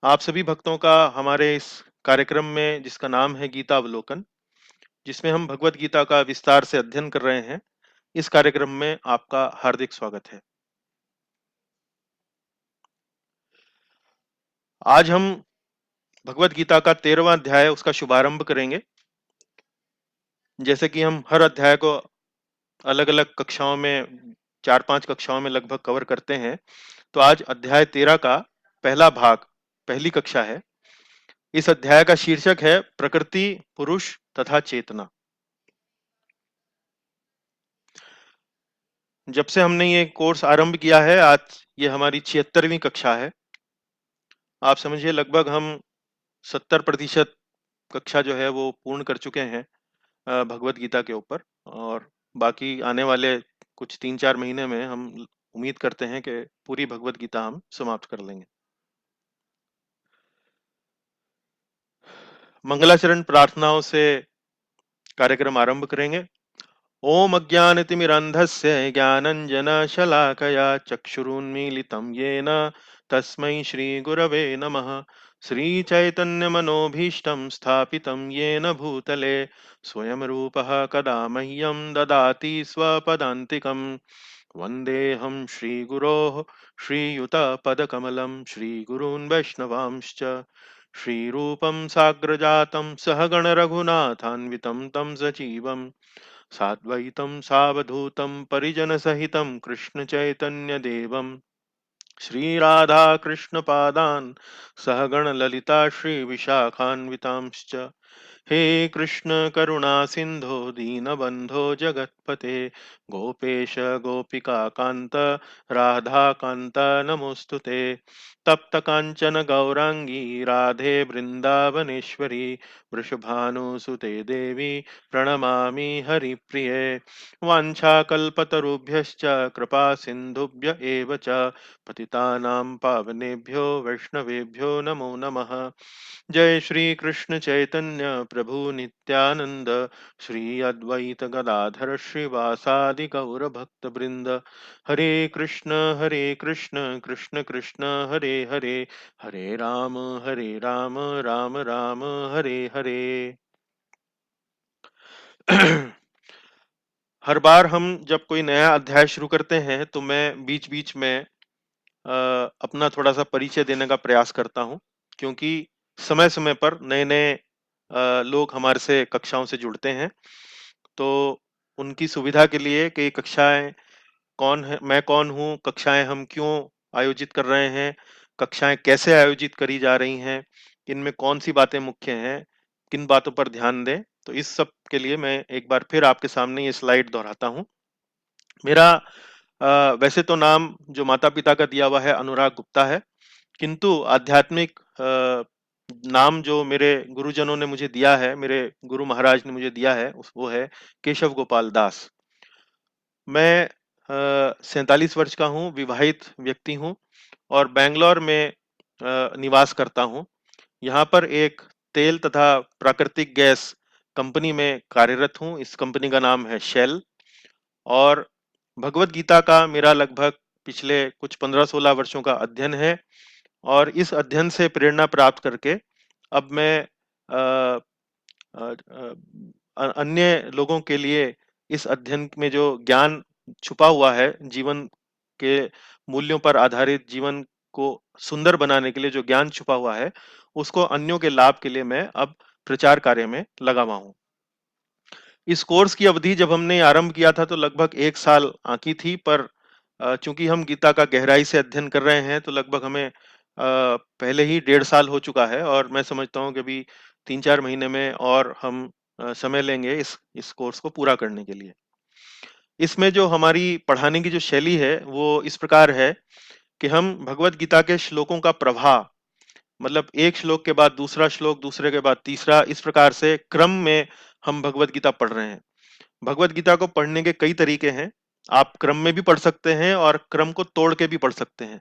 आप सभी भक्तों का हमारे इस कार्यक्रम में जिसका नाम है गीता अवलोकन, जिसमें हम भगवत गीता का विस्तार से अध्ययन कर रहे हैं, इस कार्यक्रम में आपका हार्दिक स्वागत है। आज हम भगवत गीता का 13वां अध्याय उसका शुभारंभ करेंगे। जैसे कि हम हर अध्याय को अलग-अलग कक्षाओं में 4-5 कक्षाओं में लगभग कवर करते हैं, तो आज अध्याय 13 का पहला भाग, पहली कक्षा है। इस अध्याय का शीर्षक है प्रकृति, पुरुष तथा चेतना। जब से हमने ये कोर्स आरंभ किया है, आज ये हमारी 76वीं कक्षा है। आप समझिए लगभग हम 70% कक्षा जो है वो पूर्ण कर चुके हैं भगवत गीता के ऊपर, और बाकी आने वाले कुछ 3-4 महीने में हम उम्मीद करते हैं कि पूरी भगवत गीता हम समाप्त कर लेंगे। मंगलाचरण प्रार्थनाओं से कार्यक्रम आरंभ करेंगे। ओम अज्ञानतिमिरन्धस्य ज्ञानञ्जनशलाकया चक्षुरुन्मीलितं येन तस्मै श्रीगुरवे नमः। श्रीचैतन्यमनोभीष्टं स्थापितं येन भूतले स्वयं रूपः कदा मह्यं ददाति स्वपदान्तिकम्। वन्देऽहं श्रीगुरोः श्रीयुतपदकमलं श्रीगुरून् वैष्णवांश्च श्रीरूपं साग्रजातं सहगणरघुनाथान्वितं तं सजीवम् साद्वैतं सावधूतं परिजनसहितं कृष्णचैतन्यदेवं श्रीराधाकृष्णपादान् सहगणललिता श्रीविशाखान्वितांश्च। हे कृष्ण करुणा सिन्धो दीनबन्धो जगत्पते गोपेश गोपिकान्त राधाकान्त नमोऽस्तुते। तप्त काञ्चन गौराङ्गी राधे वृन्दावनेश्वरी वृषभानुसुते देवी प्रणमामि हरिप्रिये। वाञ्छाकल्पतरुभ्यश्च कृपा सिन्धुभ्य एव च पतितानां पावनेभ्यो वैष्णवेभ्यो नमो नमः। जय श्री कृष्ण चैतन्य प्रभु नित्यानंद श्री अद्वैत गदाधर श्रीवासादि गौर भक्त वृंद। हरे कृष्ण कृष्ण कृष्ण हरे हरे, हरे राम राम राम हरे हरे। हर बार हम जब कोई नया अध्याय शुरू करते हैं तो मैं बीच-बीच में अपना थोड़ा-सा परिचय देने का प्रयास करता हूँ, क्योंकि समय-समय पर नए-नए लोग हमारे से कक्षाओं से जुड़ते हैं। तो उनकी सुविधा के लिए कि कक्षाएँ कौन है, मैं कौन हूँ, कक्षाएँ हम क्यों आयोजित कर रहे हैं, कक्षाएँ कैसे आयोजित करी जा रही हैं, इनमें कौन-सी बातें मुख्य हैं, किन बातों पर ध्यान दें। तो इस सब के लिए मैं एक बार फिर आपके सामने ये स्लाइड दोहराता हूँ। मेरा वैसे तो नाम जो माता-पिता का दिया हुआ है अनुराग गुप्ता है, किंतु आध्यात्मिक नाम जो मेरे गुरुजनों ने मुझे दिया है, मेरे गुरु महाराज ने मुझे दिया है, उस वो है केशव गोपाल दास। मैं 47 वर्ष का हूँ, विवाहित व्यक्ति हूँ और बैंगलोर में निवास करता हूँ। यहाँ पर एक तेल तथा प्राकृतिक गैस कंपनी में कार्यरत हूँ। इस कंपनी का नाम है शेल, और भगवत गीता का मेरा लगभग पिछले कुछ 15-16 वर्षों का अध्ययन है, और इस अध्ययन से प्रेरणा प्राप्त करके अब मैं अ अन्य लोगों के लिए इस अध्ययन में जो ज्ञान छुपा हुआ है, जीवन के मूल्यों पर आधारित जीवन को सुंदर बनाने के लिए जो ज्ञान छुपा हुआ है, उसको अन्यों के लाभ के लिए मैं अब प्रचार कार्य में लगा हुआ हूँ। इस कोर्स की अवधि जब हमने आरंभ किया था तो लगभग 1 साल आंकी थी, पर चूंकि हम गीता का गहराई से अध्ययन कर रहे हैं तो लगभग हमें पहले ही 1.5 साल हो चुका है, और मैं समझता हूँ कि अभी 3-4 महीने में और हम समय लेंगे इस कोर्स को पूरा करने के लिए। इसमें जो हमारी पढ़ाने की जो शैली है वो इस प्रकार है कि हम भगवत गीता के श्लोकों का प्रवाह, मतलब एक श्लोक के बाद दूसरा श्लोक, दूसरे के बाद तीसरा, इस प्रकार से क्रम में हम भगवत गीता पढ़ रहे हैं। भगवत गीता को पढ़ने के कई तरीके हैं। आप क्रम में भी पढ़ सकते हैं और क्रम को तोड़ के भी पढ़ सकते हैं।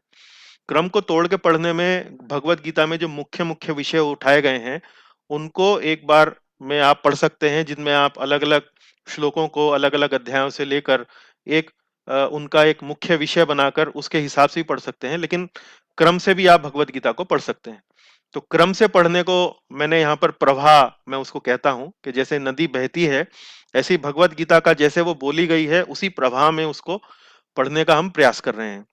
क्रम को तोड़ के पढ़ने में भगवत गीता में जो मुख्य-मुख्य विषय उठाए गए हैं, उनको एक बार में आप पढ़ सकते हैं, जिनमें आप अलग-अलग श्लोकों को अलग-अलग अध्यायों से लेकर एक उनका एक मुख्य विषय बनाकर उसके हिसाब से भी पढ़ सकते हैं, लेकिन क्रम से भी आप भगवत गीता को पढ़ सकते हैं। तो क्रम से पढ़ने को मैंने यहाँ पर प्रवाह मैं उसको कहता हूँ कि जैसे नदी बहती है, ऐसे ही भगवत गीता का जैसे वो बोली गई है उसी प्रवाह में उसको पढ़ने का हम प्रयास कर रहे हैं।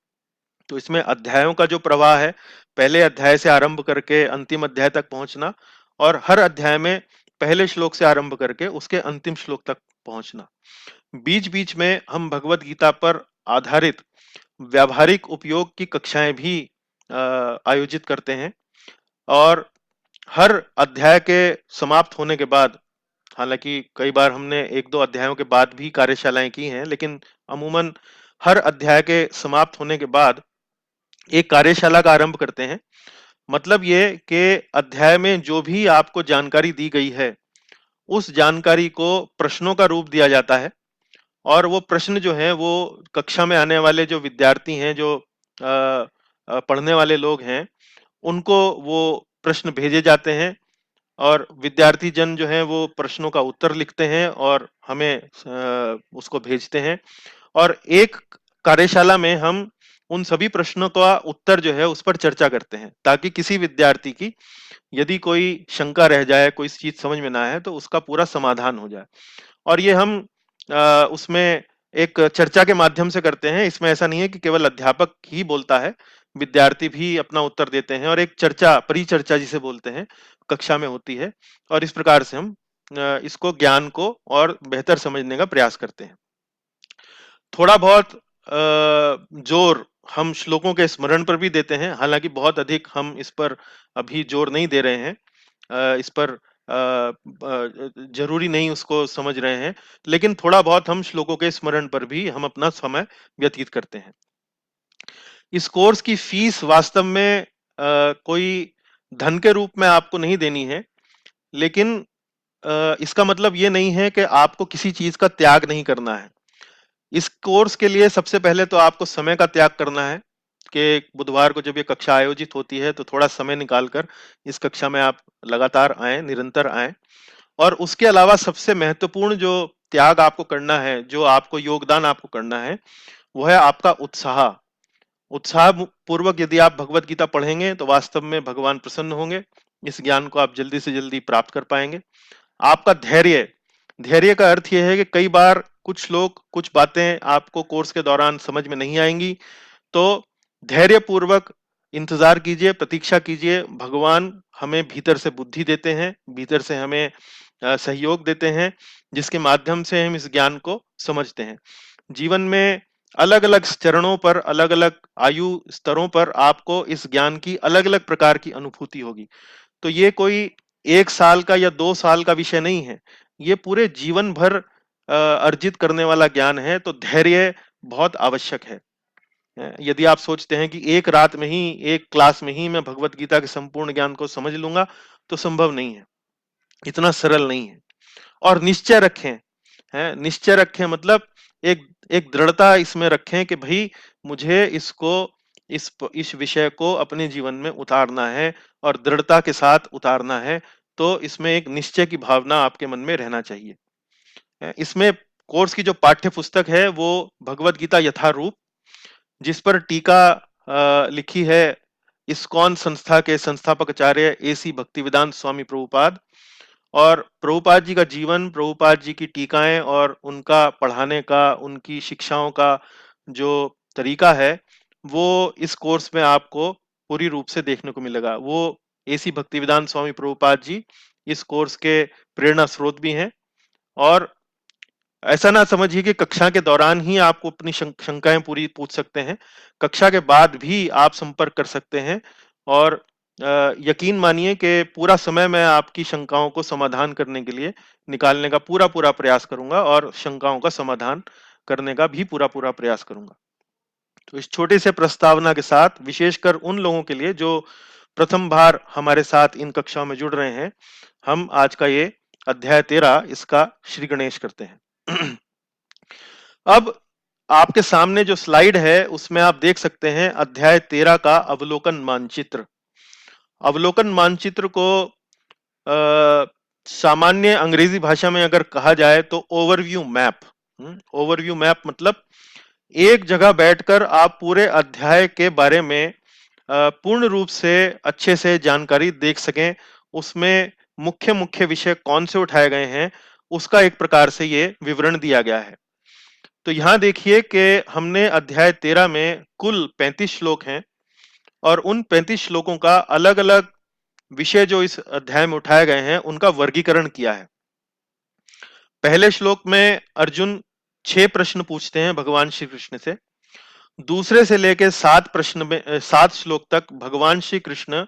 तो इसमें अध्यायों का जो प्रवाह है, पहले अध्याय से आरंभ करके अंतिम अध्याय तक पहुंचना, और हर अध्याय में पहले श्लोक से आरंभ करके उसके अंतिम श्लोक तक पहुंचना। बीच बीच में हम भगवत गीता पर आधारित व्यावहारिक उपयोग की कक्षाएं भी आयोजित करते हैं, और हर अध्याय के समाप्त होने के बाद, हालांकि कई बार हमने एक दो अध्यायों के बाद भी कार्यशालाएं की हैं, लेकिन अमूमन हर अध्याय के समाप्त होने के बाद एक कार्यशाला का आरंभ करते हैं। मतलब ये कि अध्याय में जो भी आपको जानकारी दी गई है, उस जानकारी को प्रश्नों का रूप दिया जाता है, और वो प्रश्न जो है वो कक्षा में आने वाले जो विद्यार्थी हैं, जो पढ़ने वाले लोग हैं, उनको वो प्रश्न भेजे जाते हैं, और विद्यार्थी जन जो है वो प्रश्नों का उत्तर लिखते हैं और हमें उसको भेजते हैं। और एक कार्यशाला में हम उन सभी प्रश्नों का उत्तर जो है उस पर चर्चा करते हैं, ताकि किसी विद्यार्थी की यदि कोई शंका रह जाए, कोई चीज समझ में ना आए, तो उसका पूरा समाधान हो जाए। और ये हम उसमें एक चर्चा के माध्यम से करते हैं। इसमें ऐसा नहीं है कि केवल अध्यापक ही बोलता है, विद्यार्थी भी अपना उत्तर देते हैं, और एक चर्चा, परिचर्चा जिसे बोलते हैं, कक्षा में होती है। और इस प्रकार से हम इसको, ज्ञान को और बेहतर समझने का प्रयास करते हैं। थोड़ा बहुत जोर हम श्लोकों के स्मरण पर भी देते हैं, हालांकि बहुत अधिक हम इस पर अभी जोर नहीं दे रहे हैं। इस पर जरूरी नहीं उसको समझ रहे हैं, लेकिन थोड़ा बहुत हम श्लोकों के स्मरण पर भी हम अपना समय व्यतीत करते हैं। इस कोर्स की फीस वास्तव में कोई धन के रूप में आपको नहीं देनी है, लेकिन इसका मतलब ये नहीं है कि आपको किसी चीज का त्याग नहीं करना है। इस कोर्स के लिए सबसे पहले तो आपको समय का त्याग करना है, कि बुधवार को जब ये कक्षा आयोजित होती है तो थोड़ा समय निकालकर इस कक्षा में आप लगातार आएं, निरंतर आएं। और उसके अलावा सबसे महत्वपूर्ण जो त्याग आपको करना है, जो आपको योगदान आपको करना है, वो है आपका उत्साह। उत्साह पूर्वक यदि आप भगवत गीता पढ़ेंगे तो वास्तव में भगवान प्रसन्न होंगे, इस ज्ञान को आप जल्दी से जल्दी प्राप्त कर पाएंगे। आपका धैर्य, धैर्य का अर्थ यह है कि कई बार कुछ लोग, कुछ बातें आपको कोर्स के दौरान समझ में नहीं आएंगी, तो धैर्य पूर्वक इंतजार कीजिए, प्रतीक्षा कीजिए। भगवान हमें भीतर से बुद्धि देते हैं, भीतर से हमें सहयोग देते हैं, जिसके माध्यम से हम इस ज्ञान को समझते हैं। जीवन में अलग अलग चरणों पर, अलग अलग आयु स्तरों पर आपको इस ज्ञान की अलग अलग प्रकार की अनुभूति होगी। तो ये कोई 1 साल का या 2 साल का विषय नहीं है, ये पूरे जीवन भर अर्जित करने वाला ज्ञान है। तो धैर्य बहुत आवश्यक है। यदि आप सोचते हैं कि एक रात में ही, एक क्लास में ही मैं भगवत गीता के संपूर्ण ज्ञान को समझ लूंगा, तो संभव नहीं है, इतना सरल नहीं है। और निश्चय रखें, है निश्चय रखें, मतलब एक एक दृढ़ता इसमें रखें कि भाई मुझे इसको, इस विषय को अपने जीवन में उतारना है, और दृढ़ता के साथ उतारना है। तो इसमें एक निश्चय की भावना आपके मन में रहना चाहिए। इसमें कोर्स की जो पाठ्य पुस्तक है वो भगवत गीता यथारूप, जिस पर टीका लिखी है इस्कॉन संस्था के संस्थापक आचार्य AC भक्तिवेदांत स्वामी प्रभुपाद। और प्रभुपाद जी का जीवन, प्रभुपाद जी की टीकाएं और उनका पढ़ाने का, उनकी शिक्षाओं का जो तरीका है, वो इस कोर्स में आपको पूरी रूप से देखने को मिलेगा। वो AC भक्तिवेदांत स्वामी प्रभुपाद जी इस कोर्स के प्रेरणा स्रोत भी हैं। और ऐसा ना समझिए कि कक्षा के दौरान ही आपको अपनी शंकाएं पूरी पूछ सकते हैं, कक्षा के बाद भी आप संपर्क कर सकते हैं। और यकीन मानिए कि पूरा समय मैं आपकी शंकाओं को समाधान करने के लिए निकालने का पूरा पूरा प्रयास करूंगा, और शंकाओं का समाधान करने का भी पूरा पूरा प्रयास करूंगा। तो इस छोटे से प्रस्तावना के साथ, विशेषकर उन लोगों के लिए जो प्रथम बार हमारे साथ इन कक्षाओं में जुड़ रहे हैं, हम आज का ये अध्याय 13 इसका श्री गणेश करते हैं। अब आपके सामने जो स्लाइड है उसमें आप देख सकते हैं अध्याय 13 का अवलोकन मानचित्र। अवलोकन मानचित्र को सामान्य अंग्रेजी भाषा में अगर कहा जाए तो ओवरव्यू मैप। ओवरव्यू मैप मतलब एक जगह बैठकर आप पूरे अध्याय के बारे में पूर्ण रूप से अच्छे से जानकारी देख सकें, उसमें मुख्य-मुख्य विषय कौन से उठाए गए हैं, उसका एक प्रकार से ये विवरण दिया गया है। तो यहाँ देखिए कि हमने अध्याय 13 में कुल 35 श्लोक हैं और उन 35 श्लोकों का अलग-अलग विषय जो इस अध्याय में उठाए गए हैं, उनका वर्गीकरण किया है। पहले श्लोक में अर्जुन 6 प्रश्न पूछते हैं भगवान श्री कृष्ण से। दूसरे से लेके 7 प्रश्न में 7 श्लोक तक भगवान श्री कृष्ण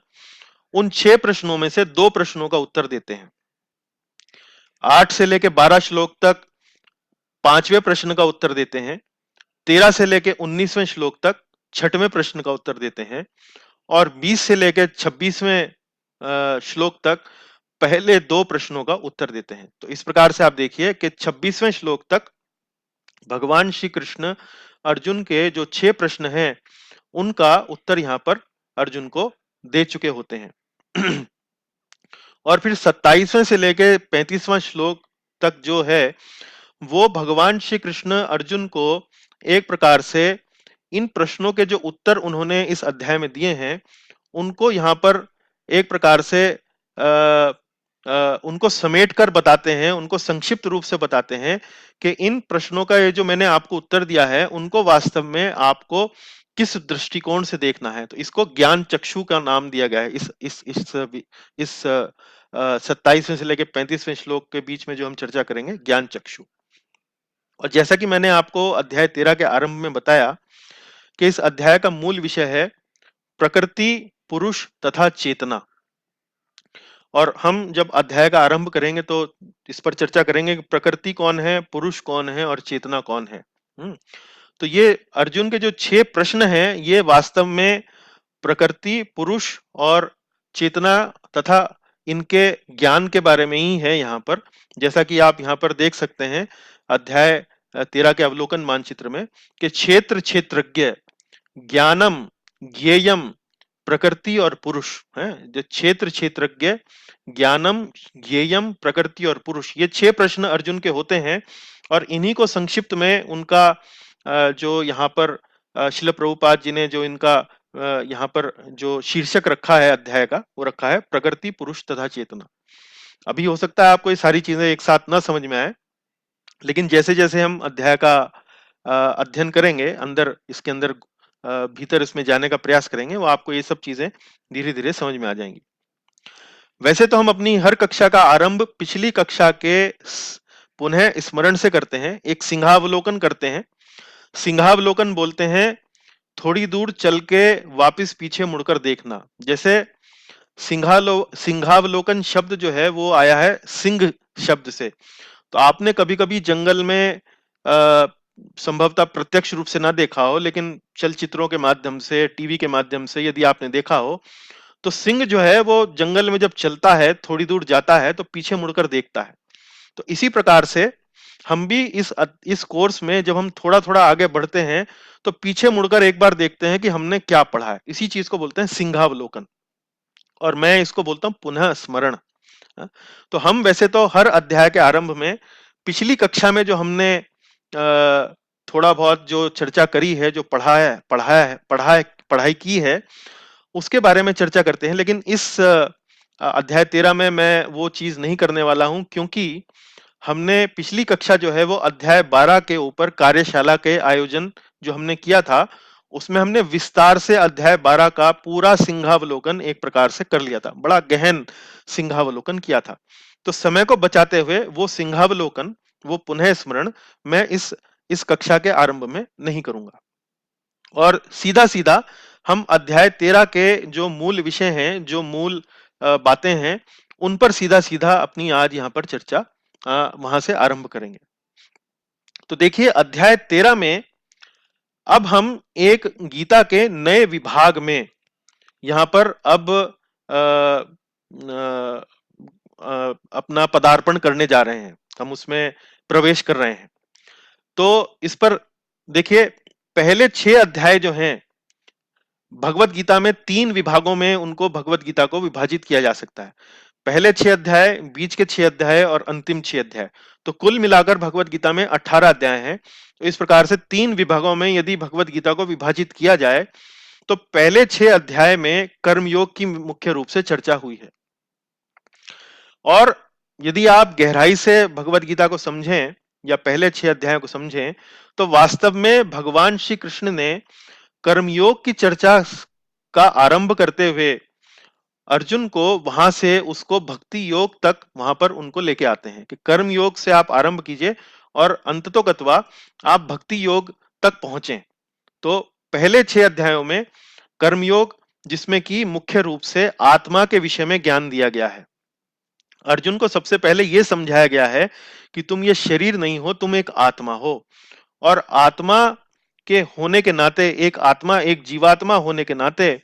उन 6 प्रश्नों में से 2 प्रश्नों का उत्तर देते हैं। 8 से लेके 12 श्लोक तक 5वें प्रश्न का उत्तर देते हैं। 13 से लेके 19वें श्लोक तक 6वें प्रश्न का उत्तर देते हैं और 20 से लेके 26वें श्लोक तक पहले 2 प्रश्नों का उत्तर देते हैं। तो इस प्रकार से आप देखिए कि 26वें श्लोक तक भगवान श्री कृष्ण अर्जुन के जो 6 प्रश्न हैं, उनका उत्तर यहाँ पर अर्जुन को दे चुके होते हैं। और फिर 27वें से लेके 35वां श्लोक तक जो है, वो भगवान श्री कृष्ण अर्जुन को एक प्रकार से इन प्रश्नों के जो उत्तर उन्होंने इस अध्याय में दिए हैं, उनको यहाँ पर एक प्रकार से उनको समेट कर बताते हैं, उनको संक्षिप्त रूप से बताते हैं कि इन प्रश्नों का ये जो मैंने आपको उत्तर दिया है, उनको वास्तव में आपको किस दृष्टिकोण से देखना है। तो इसको ज्ञान चक्षु का नाम दिया गया है। इस 27वें से लेके 35वें श्लोक के बीच में जो हम चर्चा करेंगे, ज्ञान चक्षु। और जैसा कि मैंने आपको अध्याय 13 के आरंभ में बताया कि इस अध्याय का मूल विषय है प्रकृति, पुरुष तथा चेतना। और हम जब अध्याय का आरंभ करेंगे तो इस पर चर्चा करेंगे कि प्रकृति कौन है, पुरुष कौन है और चेतना कौन है। तो ये अर्जुन के जो 6 प्रश्न हैं, ये वास्तव में प्रकृति, पुरुष और चेतना तथा इनके ज्ञान के बारे में ही है यहाँ पर। जैसा कि आप यहाँ पर देख सकते हैं अध्याय 13 के अवलोकन मानचित्र में कि क्षेत्र क्षेत्रज्ञ, ज्ञानम, ज्ञेयम, प्रकृति और पुरुष है। जो क्षेत्र क्षेत्रज्ञ, ज्ञानम, ज्ञेयम, प्रकृति और पुरुष, ये 6 प्रश्न अर्जुन के होते हैं और इन्हीं को संक्षिप्त में उनका जो यहाँ पर श्रील प्रभुपाद जी ने जो इनका यहाँ पर जो शीर्षक रखा है अध्याय का, वो रखा है प्रकृति, पुरुष तथा चेतना। अभी हो सकता है आपको ये सारी चीजें एक साथ ना समझ में आए, लेकिन जैसे जैसे हम अध्याय का अध्ययन करेंगे, इसके अंदर भीतर इसमें जाने का प्रयास करेंगे, वो आपको ये सब चीजें धीरे धीरे समझ में आ जाएंगी। वैसे तो हम अपनी हर कक्षा का आरंभ पिछली कक्षा के पुनः स्मरण से करते हैं, एक सिंहावलोकन करते हैं। सिंहावलोकन बोलते हैं थोड़ी दूर चल के वापस पीछे मुड़कर देखना। जैसे सिंहावलोकन शब्द जो है वो आया है सिंह शब्द से। तो आपने कभी-कभी जंगल में संभवतः प्रत्यक्ष रूप से ना देखा हो, लेकिन चलचित्रों के माध्यम से, टीवी के माध्यम से यदि आपने देखा हो, तो सिंह जो है वो जंगल में जब चलता है, थोड़ी दूर जाता है, तो पीछे मुड़कर देखता है। तो इसी प्रकार से हम भी इस कोर्स में जब हम थोड़ा-थोड़ा आगे बढ़ते हैं, तो पीछे मुड़कर एक बार देखते हैं कि हमने क्या पढ़ा है। इसी चीज को बोलते हैं सिंहावलोकन और मैं इसको बोलता हूं पुनः स्मरण। तो हम वैसे तो हर अध्याय के आरंभ में पिछली कक्षा में जो हमने थोड़ा बहुत जो चर्चा करी है, जो पढ़ाई की है, उसके बारे में चर्चा करते हैं। लेकिन इस अध्याय 13 में मैं वो चीज नहीं करने वाला हूं, क्योंकि हमने पिछली कक्षा जो है वो अध्याय 12 के ऊपर कार्यशाला के आयोजन जो हमने किया था, उसमें हमने विस्तार से अध्याय 12 का पूरा सिंहावलोकन एक प्रकार से कर लिया था, बड़ा गहन सिंहावलोकन किया था। तो समय को बचाते हुए वो सिंहावलोकन, वो पुनः स्मरण मैं इस कक्षा के आरंभ में नहीं करूंगा और सीधा सीधा हम अध्याय 13 के जो मूल विषय हैं, जो मूल बातें हैं, उन पर सीधा सीधा अपनी आज यहाँ पर चर्चा वहां से आरंभ करेंगे। तो देखिए अध्याय 13 में अब हम एक गीता के नए विभाग में यहाँ पर अब अपना पदार्पण करने जा रहे हैं, हम उसमें प्रवेश कर रहे हैं। तो इस पर देखिए पहले 6 अध्याय जो हैं भगवत गीता में 3 विभागों में उनको भगवत गीता को विभाजित किया जा सकता है। पहले 6 अध्याय, बीच के 6 अध्याय और अंतिम 6 अध्याय। तो कुल मिलाकर भगवत गीता में 18 अध्याय हैं। तो इस प्रकार से 3 विभागों में यदि भगवत गीता को विभाजित किया जाए तो पहले 6 अध्याय में कर्मयोग की मुख्य रूप से चर्चा हुई है। और यदि आप गहराई से भगवत गीता को समझें या पहले 6 अध्यायों को समझें, तो वास्तव में भगवान श्री कृष्ण ने कर्मयोग की चर्चा का आरंभ करते हुए अर्जुन को वहां से उसको भक्ति योग तक वहां पर उनको लेके आते हैं कि कर्म योग से आप आरंभ कीजिए और अंततोगत्वा आप भक्ति योग तक पहुंचे। तो पहले 6 अध्यायों में कर्मयोग, जिसमें कि मुख्य रूप से आत्मा के विषय में ज्ञान दिया गया है। अर्जुन को सबसे पहले यह समझाया गया है कि तुम ये शरीर नहीं हो, तुम एक आत्मा हो, और आत्मा के होने के नाते, एक आत्मा, एक जीवात्मा होने के नाते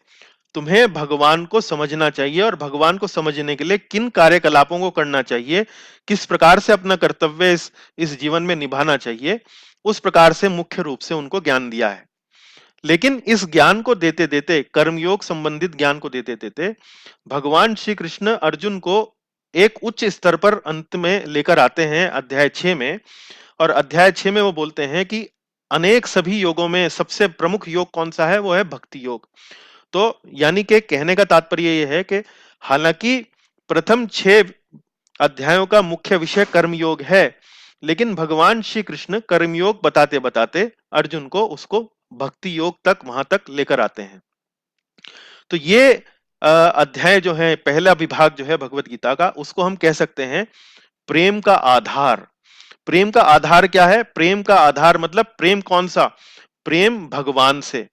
तुम्हें भगवान को समझना चाहिए, और भगवान को समझने के लिए किन कार्यकलापों को करना चाहिए, किस प्रकार से अपना कर्तव्य इस जीवन में निभाना चाहिए, उस प्रकार से मुख्य रूप से उनको ज्ञान दिया है। लेकिन इस ज्ञान को देते देते, कर्मयोग संबंधित ज्ञान को देते देते, भगवान श्री कृष्ण अर्जुन को एक उच्च स्तर पर अंत में लेकर आते हैं अध्याय 6 में। और अध्याय 6 में वो बोलते हैं कि अनेक सभी योगों में सबसे प्रमुख योग कौन सा है, वो है भक्ति योग। तो यानी कि कहने का तात्पर्य यह है कि हालांकि प्रथम 6 अध्यायों का मुख्य विषय कर्मयोग है, लेकिन भगवान श्री कृष्ण कर्मयोग बताते बताते अर्जुन को उसको भक्ति योग तक, वहां तक लेकर आते हैं। तो ये अध्याय जो है, पहला विभाग जो है भगवत गीता का, उसको हम कह सकते हैं प्रेम का आधार। प्रेम का आधार क्या है? प्रेम का आधार मतलब प्रेम कौन सा? प्रेम भगवान से,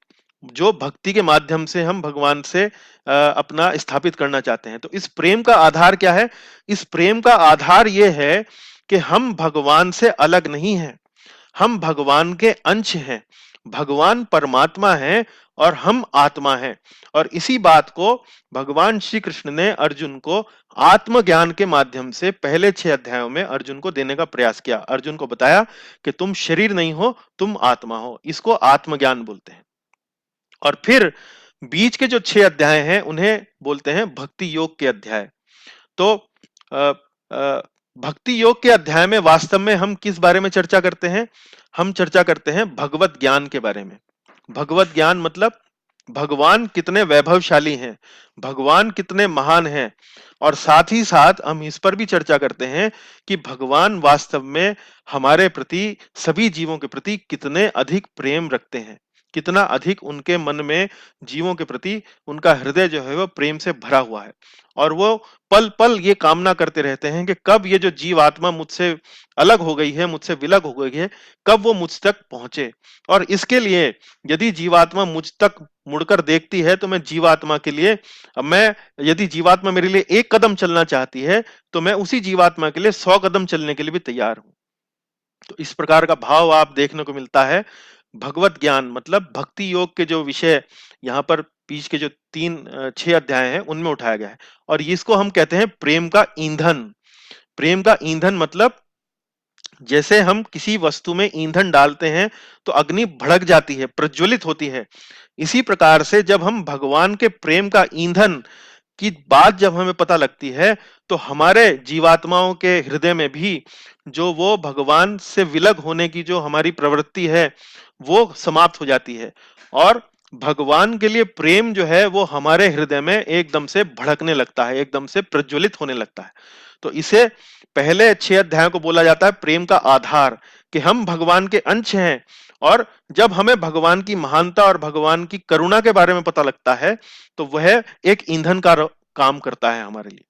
जो भक्ति के माध्यम से हम भगवान से अपना स्थापित करना चाहते हैं। तो इस प्रेम का आधार क्या है? इस प्रेम का आधार यह है कि हम भगवान से अलग नहीं हैं, हम भगवान के अंश हैं। भगवान परमात्मा है और हम आत्मा हैं। और इसी बात को भगवान श्री कृष्ण ने अर्जुन को आत्मज्ञान के माध्यम से पहले 6 अध्यायों में अर्जुन को देने का प्रयास किया। अर्जुन को बताया कि तुम शरीर नहीं हो, तुम आत्मा हो। इसको आत्मज्ञान बोलते हैं। और फिर बीच के जो 6 अध्याय हैं उन्हें बोलते हैं भक्ति योग के अध्याय। तो अ, अ, भक्ति योग के अध्याय में वास्तव में हम किस बारे में चर्चा करते हैं? हम चर्चा करते हैं भगवत ज्ञान के बारे में। भगवत ज्ञान मतलब भगवान कितने वैभवशाली हैं, भगवान कितने महान हैं, और साथ ही साथ हम इस पर भी चर्चा करते हैं कि भगवान वास्तव में हमारे प्रति, सभी जीवों के प्रति कितने अधिक प्रेम रखते हैं, कितना अधिक उनके मन में जीवों के प्रति उनका हृदय जो है वो प्रेम से भरा हुआ है। और वो पल पल ये कामना करते रहते हैं कि कब ये जो जीवात्मा मुझसे अलग हो गई है, मुझसे विलग हो गई है, कब वो मुझ तक पहुंचे। और इसके लिए यदि जीवात्मा मुझ तक मुड़कर देखती है तो मैं जीवात्मा के लिए, मैं, यदि जीवात्मा मेरे लिए 1 कदम चलना चाहती है तो मैं उसी जीवात्मा के लिए 100 कदम चलने के लिए भी तैयार हूं। तो इस प्रकार का भाव आप देखने को मिलता है। भगवत ज्ञान मतलब भक्ति योग के जो विषय यहाँ पर बीच के जो 6 अध्याय हैं उनमें उठाया गया है। और इसको हम कहते हैं प्रेम का ईंधन। प्रेम का ईंधन मतलब जैसे हम किसी वस्तु में ईंधन डालते हैं तो अग्नि भड़क जाती है, प्रज्वलित होती है। इसी प्रकार से जब हम भगवान के प्रेम का ईंधन की बात जब हमें पता लगती है तो हमारे जीवात्माओं के हृदय में भी जो वो भगवान से विलग होने की जो हमारी प्रवृत्ति है वो समाप्त हो जाती है। और भगवान के लिए प्रेम जो है वो हमारे हृदय में एकदम से भड़कने लगता है, एकदम से प्रज्वलित होने लगता है। तो इसे पहले 6 अध्यायों को बोला जाता है प्रेम का आधार, कि हम भगवान के अंश हैं। और जब हमें भगवान की महानता और भगवान की करुणा के बारे में पता लगता है तो वह एक ईंधन का काम करता है हमारे लिए।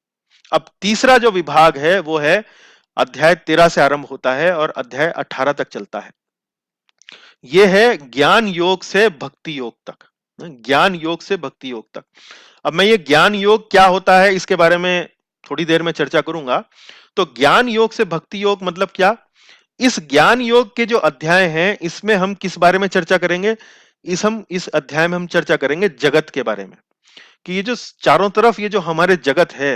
अब तीसरा जो विभाग है वो है अध्याय 13 से आरंभ होता है और अध्याय 18 तक चलता है। यह है ज्ञान योग से भक्ति योग तक। ज्ञान योग से भक्ति योग तक। अब मैं ये ज्ञान योग क्या होता है इसके बारे में थोड़ी देर में चर्चा करूंगा। तो ज्ञान योग से भक्ति योग मतलब क्या? इस ज्ञान योग के जो अध्याय हैं इसमें हम किस बारे में चर्चा करेंगे? इस अध्याय में हम चर्चा करेंगे जगत के बारे में, कि ये जो चारों तरफ ये जो हमारे जगत है,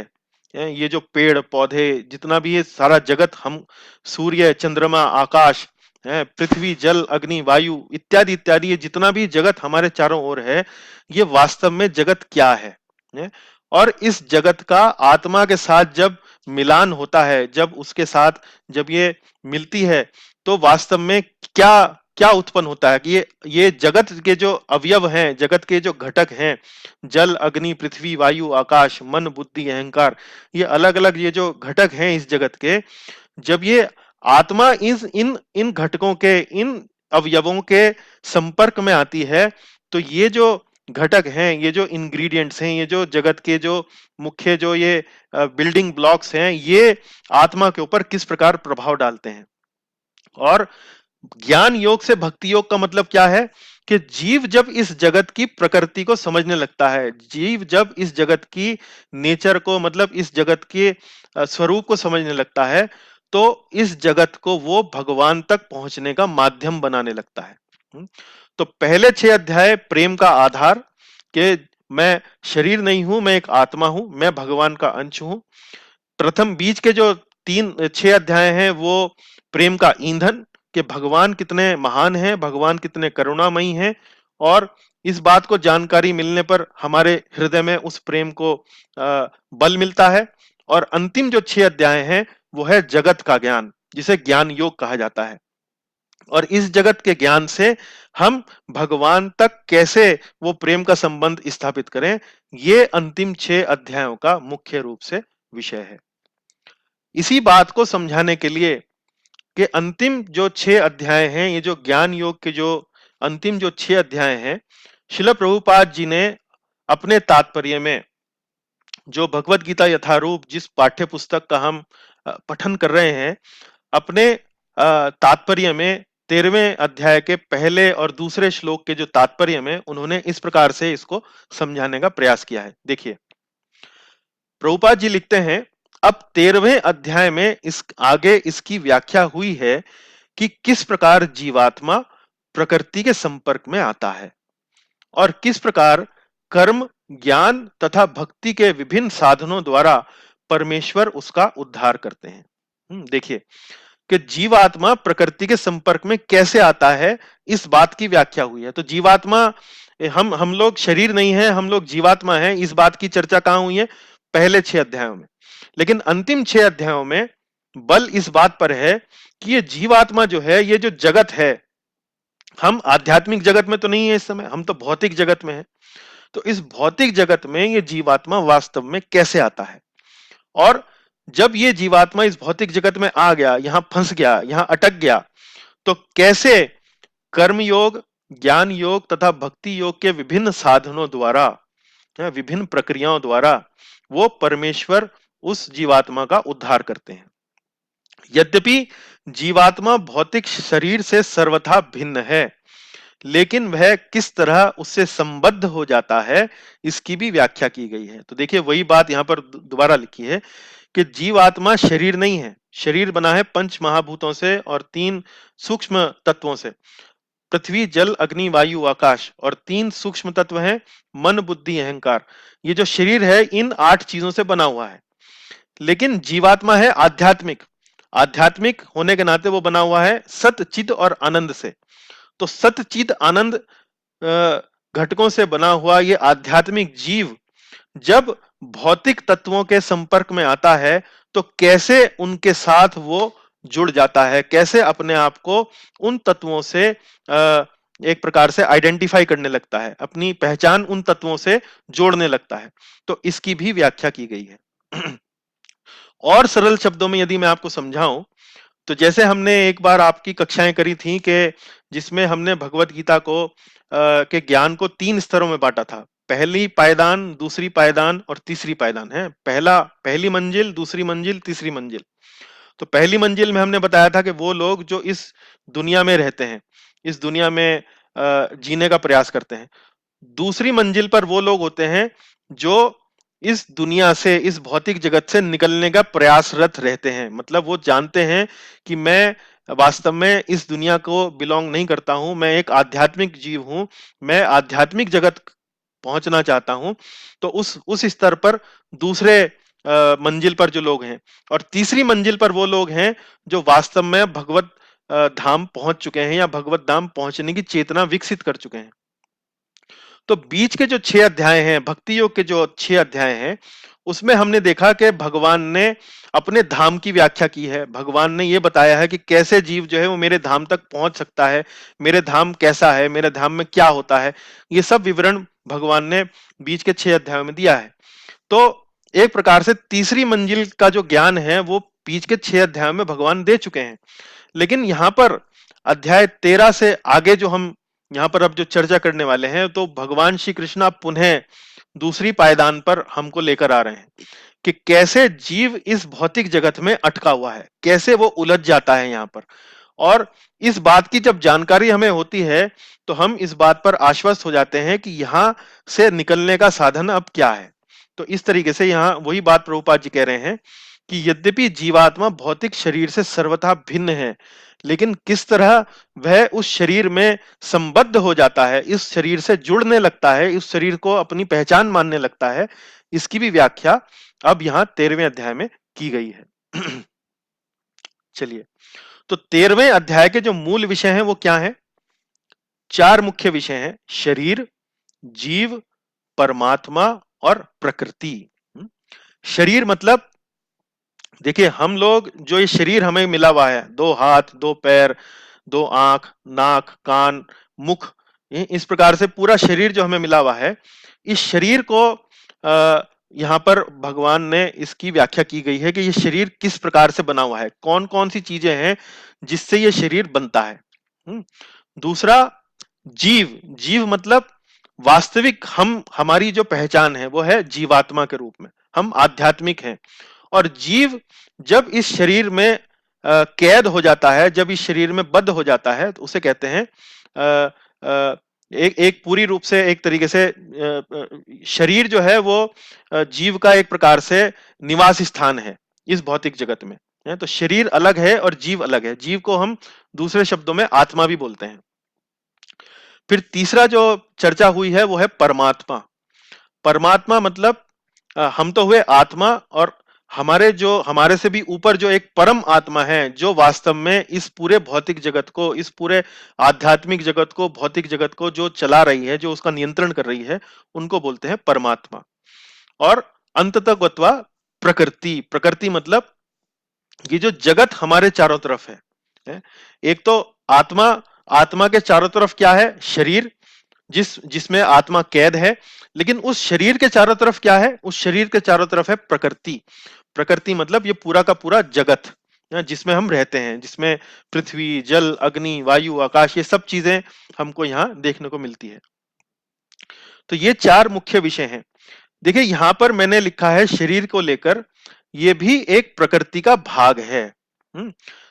ये जो पेड़ पौधे, जितना भी ये सारा जगत, हम सूर्य, चंद्रमा, आकाश है, पृथ्वी, जल, अग्नि, वायु इत्यादि इत्यादि, ये जितना भी जगत हमारे चारों ओर है, ये वास्तव में जगत क्या है? और इस जगत का आत्मा के साथ जब मिलान होता है, जब उसके साथ जब ये मिलती है तो वास्तव में क्या क्या उत्पन्न होता है कि ये जगत के जो अवयव हैं, जगत के जो घटक हैं, जल, अग्नि, पृथ्वी, वायु, आकाश, मन, बुद्धि, अहंकार, ये अलग-अलग ये जो घटक हैं इस जगत के, जब ये आत्मा इस इन इन घटकों के, इन अवयवों के संपर्क में आती है, तो ये जो घटक हैं, ये जो इंग्रेडिएंट्स हैं, ये जो जगत के जो मुख्य जो ये बिल्डिंग ब्लॉक्स हैं, ये आत्मा के ऊपर किस प्रकार प्रभाव डालते हैं। और ज्ञान योग से भक्ति योग का मतलब क्या है कि जीव जब इस जगत की प्रकृति को समझने लगता है, जीव जब इस जगत की नेचर को, मतलब इस जगत के स्वरूप को समझने लगता है, तो इस जगत को वो भगवान तक पहुंचने का माध्यम बनाने लगता है। तो पहले 6 अध्याय प्रेम का आधार कि मैं शरीर नहीं हूं, मैं एक आत्मा हूं, मैं भगवान का अंश हूं। प्रथम बीच के जो 6 अध्याय हैं वो प्रेम का ईंधन, कि भगवान कितने महान हैं, भगवान कितने करुणामयी हैं, और इस बात को जानकारी मिलने पर हमारे हृदय में उस प्रेम को बल मिलता है। और अंतिम जो 6 अध्याय हैं वो है जगत का ज्ञान, जिसे ज्ञान योग कहा जाता है। और इस जगत के ज्ञान से हम भगवान तक कैसे वो प्रेम का संबंध स्थापित करें, ये अंतिम 6 अध्यायों का मुख्य रूप से विषय है। इसी बात को समझाने के लिए कि अंतिम जो 6 अध्याय हैं, ये जो ज्ञान योग के जो अंतिम जो 6 अध्याय हैं, श्रील प्रभुपाद जी ने अपने तात्पर्य में, जो भगवत गीता यथारूप जिस पाठ्य पुस्तक का हम पठन कर रहे हैं, अपने तात्पर्य में 13वें अध्याय के पहले और दूसरे श्लोक के जो तात्पर्य में उन्होंने इस प्रकार से इसको समझाने का प्रयास किया है। देखिए, प्रभुपाद जी लिखते हैं, अब 13वें अध्याय में इस आगे इसकी व्याख्या हुई है कि किस प्रकार जीवात्मा प्रकृति के संपर्क में आता है और किस प्रकार कर्म, ज्ञान तथा भक्ति के विभिन्न साधनों द्वारा परमेश्वर उसका उद्धार करते हैं। देखिए कि जीवात्मा प्रकृति के संपर्क में कैसे आता है, इस बात की व्याख्या हुई है। तो जीवात्मा, हम लोग शरीर नहीं है, हम लोग जीवात्मा हैं, इस बात की चर्चा कहां हुई है? पहले 6 अध्यायों में। लेकिन अंतिम 6 अध्यायों में बल इस बात पर है कि ये जीवात्मा जो है, ये जो जगत है, हम आध्यात्मिक जगत में तो नहीं है इस समय, हम तो भौतिक जगत में है। तो इस भौतिक जगत में ये जीवात्मा वास्तव में कैसे आता है, और जब ये जीवात्मा इस भौतिक जगत में आ गया, यहां फंस गया, यहां अटक गया, तो कैसे कर्म योग, ज्ञान योग तथा भक्ति योग के विभिन्न साधनों द्वारा, विभिन्न प्रक्रियाओं द्वारा वो परमेश्वर उस जीवात्मा का उद्धार करते हैं। यद्यपि जीवात्मा भौतिक शरीर से सर्वथा भिन्न है, लेकिन वह किस तरह उससे संबद्ध हो जाता है, इसकी भी व्याख्या की गई है। तो देखिए, वही बात यहां पर दोबारा लिखी है कि जीवात्मा शरीर नहीं है, शरीर बना है पंच महाभूतों से और 3 सूक्ष्म तत्वों से, पृथ्वी, जल, अग्नि, वायु, आकाश, और 3 सूक्ष्म तत्व हैं मन, बुद्धि, अहंकार। ये जो शरीर है इन 8 चीजों से बना हुआ है। लेकिन जीवात्मा है आध्यात्मिक, आध्यात्मिक होने के नाते वो बना हुआ है सत, चित और आनंद से। तो सत, चित, आनंद घटकों से बना हुआ ये आध्यात्मिक जीव जब भौतिक तत्वों के संपर्क में आता है, तो कैसे उनके साथ वो जुड़ जाता है, कैसे अपने आप को उन तत्वों से एक प्रकार से आइडेंटिफाई करने लगता है, अपनी पहचान उन तत्वों से जोड़ने लगता है। तो इसकी भी व्याख्या की गई है। और सरल शब्दों में यदि मैं आपको समझाऊं, तो जैसे हमने एक बार आपकी कक्षाएं करी थी कि जिसमें हमने भगवत गीता को के ज्ञान को 3 स्तरों में बांटा था। पहली पायदान, दूसरी पायदान और तीसरी पायदान है। पहली मंजिल, दूसरी मंजिल, तीसरी मंजिल। तो पहली मंजिल में हमने बताया था कि वो लोग जो इस दुनिया में रहते हैं, इस दुनिया में जीने का प्रयास करते हैं। दूसरी मंजिल पर वो लोग होते हैं जो इस दुनिया से, इस भौतिक जगत से निकलने का प्रयासरत रहते हैं। मतलब वो जानते हैं कि मैं वास्तव में इस दुनिया को बिलोंग नहीं करता हूं, मैं एक आध्यात्मिक जीव हूं, मैं आध्यात्मिक जगत पहुंचना चाहता हूं। तो उस स्तर पर दूसरे मंजिल पर जो लोग हैं, और तीसरी मंजिल पर वो लोग हैं जो वास्तव में भगवत धाम पहुंच चुके हैं या भगवत धाम पहुंचने की चेतना विकसित कर चुके हैं। तो बीच के जो 6 अध्याय हैं, भक्ति योग के जो 6 अध्याय हैं, उसमें हमने देखा कि भगवान ने अपने धाम की व्याख्या की है। भगवान ने ये बताया है कि कैसे जीव जो है वो मेरे धाम तक पहुंच सकता है, मेरे धाम कैसा है, मेरे धाम में क्या होता है, ये सब विवरण भगवान ने बीच के 6 अध्यायों में दिया है। तो एक प्रकार से तीसरी मंजिल का जो ज्ञान है वो बीच के 6 अध्यायों में भगवान दे चुके हैं। लेकिन यहाँ पर अध्याय 13 से आगे जो हम यहाँ पर अब जो चर्चा करने वाले हैं, तो भगवान श्री कृष्ण पुनः दूसरी पायदान पर हमको लेकर आ रहे हैं कि कैसे जीव इस भौतिक जगत में अटका हुआ है, कैसे वो उलझ जाता है यहाँ पर। और इस बात की जब जानकारी हमें होती है तो हम इस बात पर आश्वस्त हो जाते हैं कि यहां से निकलने का साधन अब क्या है। तो इस तरीके से यहाँ वही बात प्रभुपाद जी कह रहे हैं कि यद्यपि जीवात्मा भौतिक शरीर से सर्वथा भिन्न है, लेकिन किस तरह वह उस शरीर में संबद्ध हो जाता है, इस शरीर से जुड़ने लगता है, इस शरीर को अपनी पहचान मानने लगता है, इसकी भी व्याख्या अब यहाँ 13वें अध्याय में की गई है। चलिए, तो 13वें अध्याय के जो मूल विषय हैं वो क्या हैं? 4 मुख्य विषय हैं: शरीर, जीव, परमात्मा और प्रकृति। शरीर मतलब देखिए, हम लोग जो ये शरीर हमें मिला हुआ है, 2 हाथ, 2 पैर, 2 आंख, नाक, कान, मुख, इस प्रकार से पूरा शरीर जो हमें मिला हुआ है, इस शरीर को यहाँ पर भगवान ने इसकी व्याख्या की गई है कि ये शरीर किस प्रकार से बना हुआ है, कौन कौन सी चीजें हैं जिससे ये शरीर बनता है। दूसरा, जीव। जीव मतलब वास्तविक हमारी जो पहचान है वो है जीवात्मा के रूप में, हम आध्यात्मिक हैं। और जीव जब इस शरीर में कैद हो जाता है, जब इस शरीर में बद्ध हो जाता है, तो उसे कहते हैं एक पूरी रूप से, एक तरीके से शरीर जो है वो जीव का एक प्रकार से निवास स्थान है इस भौतिक जगत में। तो शरीर अलग है और जीव अलग है। जीव को हम दूसरे शब्दों में आत्मा भी बोलते हैं। फिर तीसरा जो चर्चा हुई है वो है परमात्मा। परमात्मा मतलब हम तो हुए आत्मा, और हमारे से भी ऊपर जो एक परम आत्मा है, जो वास्तव में इस पूरे भौतिक जगत को, इस पूरे आध्यात्मिक जगत को, भौतिक जगत को जो चला रही है, जो उसका नियंत्रण कर रही है, उनको बोलते हैं परमात्मा। और अंततः गत्वा प्रकृति। प्रकृति मतलब ये जो जगत हमारे चारों तरफ है। एक तो आत्मा, आत्मा के चारों तरफ क्या है? शरीर, जिसमें आत्मा कैद है। लेकिन उस शरीर के चारों तरफ क्या है? उस शरीर के चारों तरफ है प्रकृति। प्रकृति मतलब ये पूरा का पूरा जगत जिसमें हम रहते हैं, जिसमें पृथ्वी, जल, अग्नि, वायु, आकाश, ये सब चीजें हमको यहाँ देखने को मिलती है। तो ये 4 मुख्य विषय हैं। देखिए, यहां पर मैंने लिखा है शरीर को लेकर, ये भी एक प्रकृति का भाग है।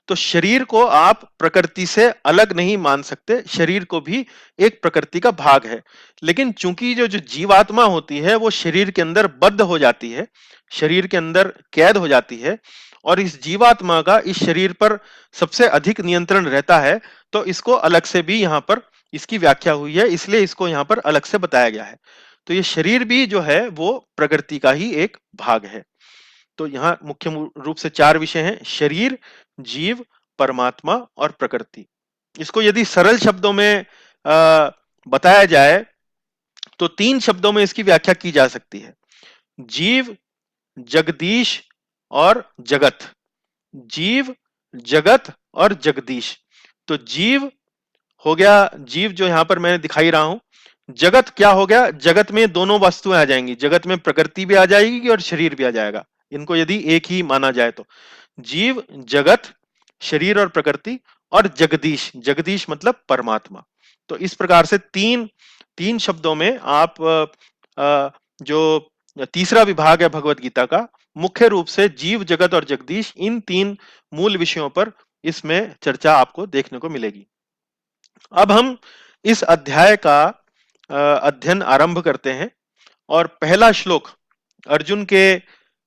तो शरीर को आप प्रकृति से अलग नहीं मान सकते, शरीर को भी एक प्रकृति का भाग है। लेकिन चूंकि जो जीवात्मा होती है वो शरीर के अंदर बद्ध हो जाती है, शरीर के अंदर कैद हो जाती है, और इस जीवात्मा का इस शरीर पर सबसे अधिक नियंत्रण रहता है, तो इसको अलग से भी यहाँ पर इसकी व्याख्या हुई है, इसलिए इसको यहाँ पर अलग से बताया गया है। तो ये शरीर भी जो है वो प्रकृति का ही एक भाग है। तो यहाँ मुख्य रूप से 4 विषय हैं: शरीर, जीव, परमात्मा और प्रकृति। इसको यदि सरल शब्दों में बताया जाए तो 3 शब्दों में इसकी व्याख्या की जा सकती है: जीव, जगदीश और जगत। जीव, जगत और जगदीश। तो जीव हो गया, जीव जो यहां पर मैं दिखाई रहा हूं। जगत क्या हो गया? जगत में दोनों वस्तुएं आ जाएंगी, जगत में प्रकृति भी आ जाएगी और शरीर भी आ जाएगा, इनको यदि एक ही माना जाए तो। जीव, जगत, शरीर और प्रकृति, और जगदीश। जगदीश मतलब परमात्मा। तो इस प्रकार से तीन शब्दों में आप जो तीसरा विभाग है भगवत गीता का, मुख्य रूप से जीव, जगत और जगदीश, इन 3 मूल विषयों पर इसमें चर्चा आपको देखने को मिलेगी। अब हम इस अध्याय का अध्ययन आरंभ करते हैं, और पहला श्लोक, अर्जुन के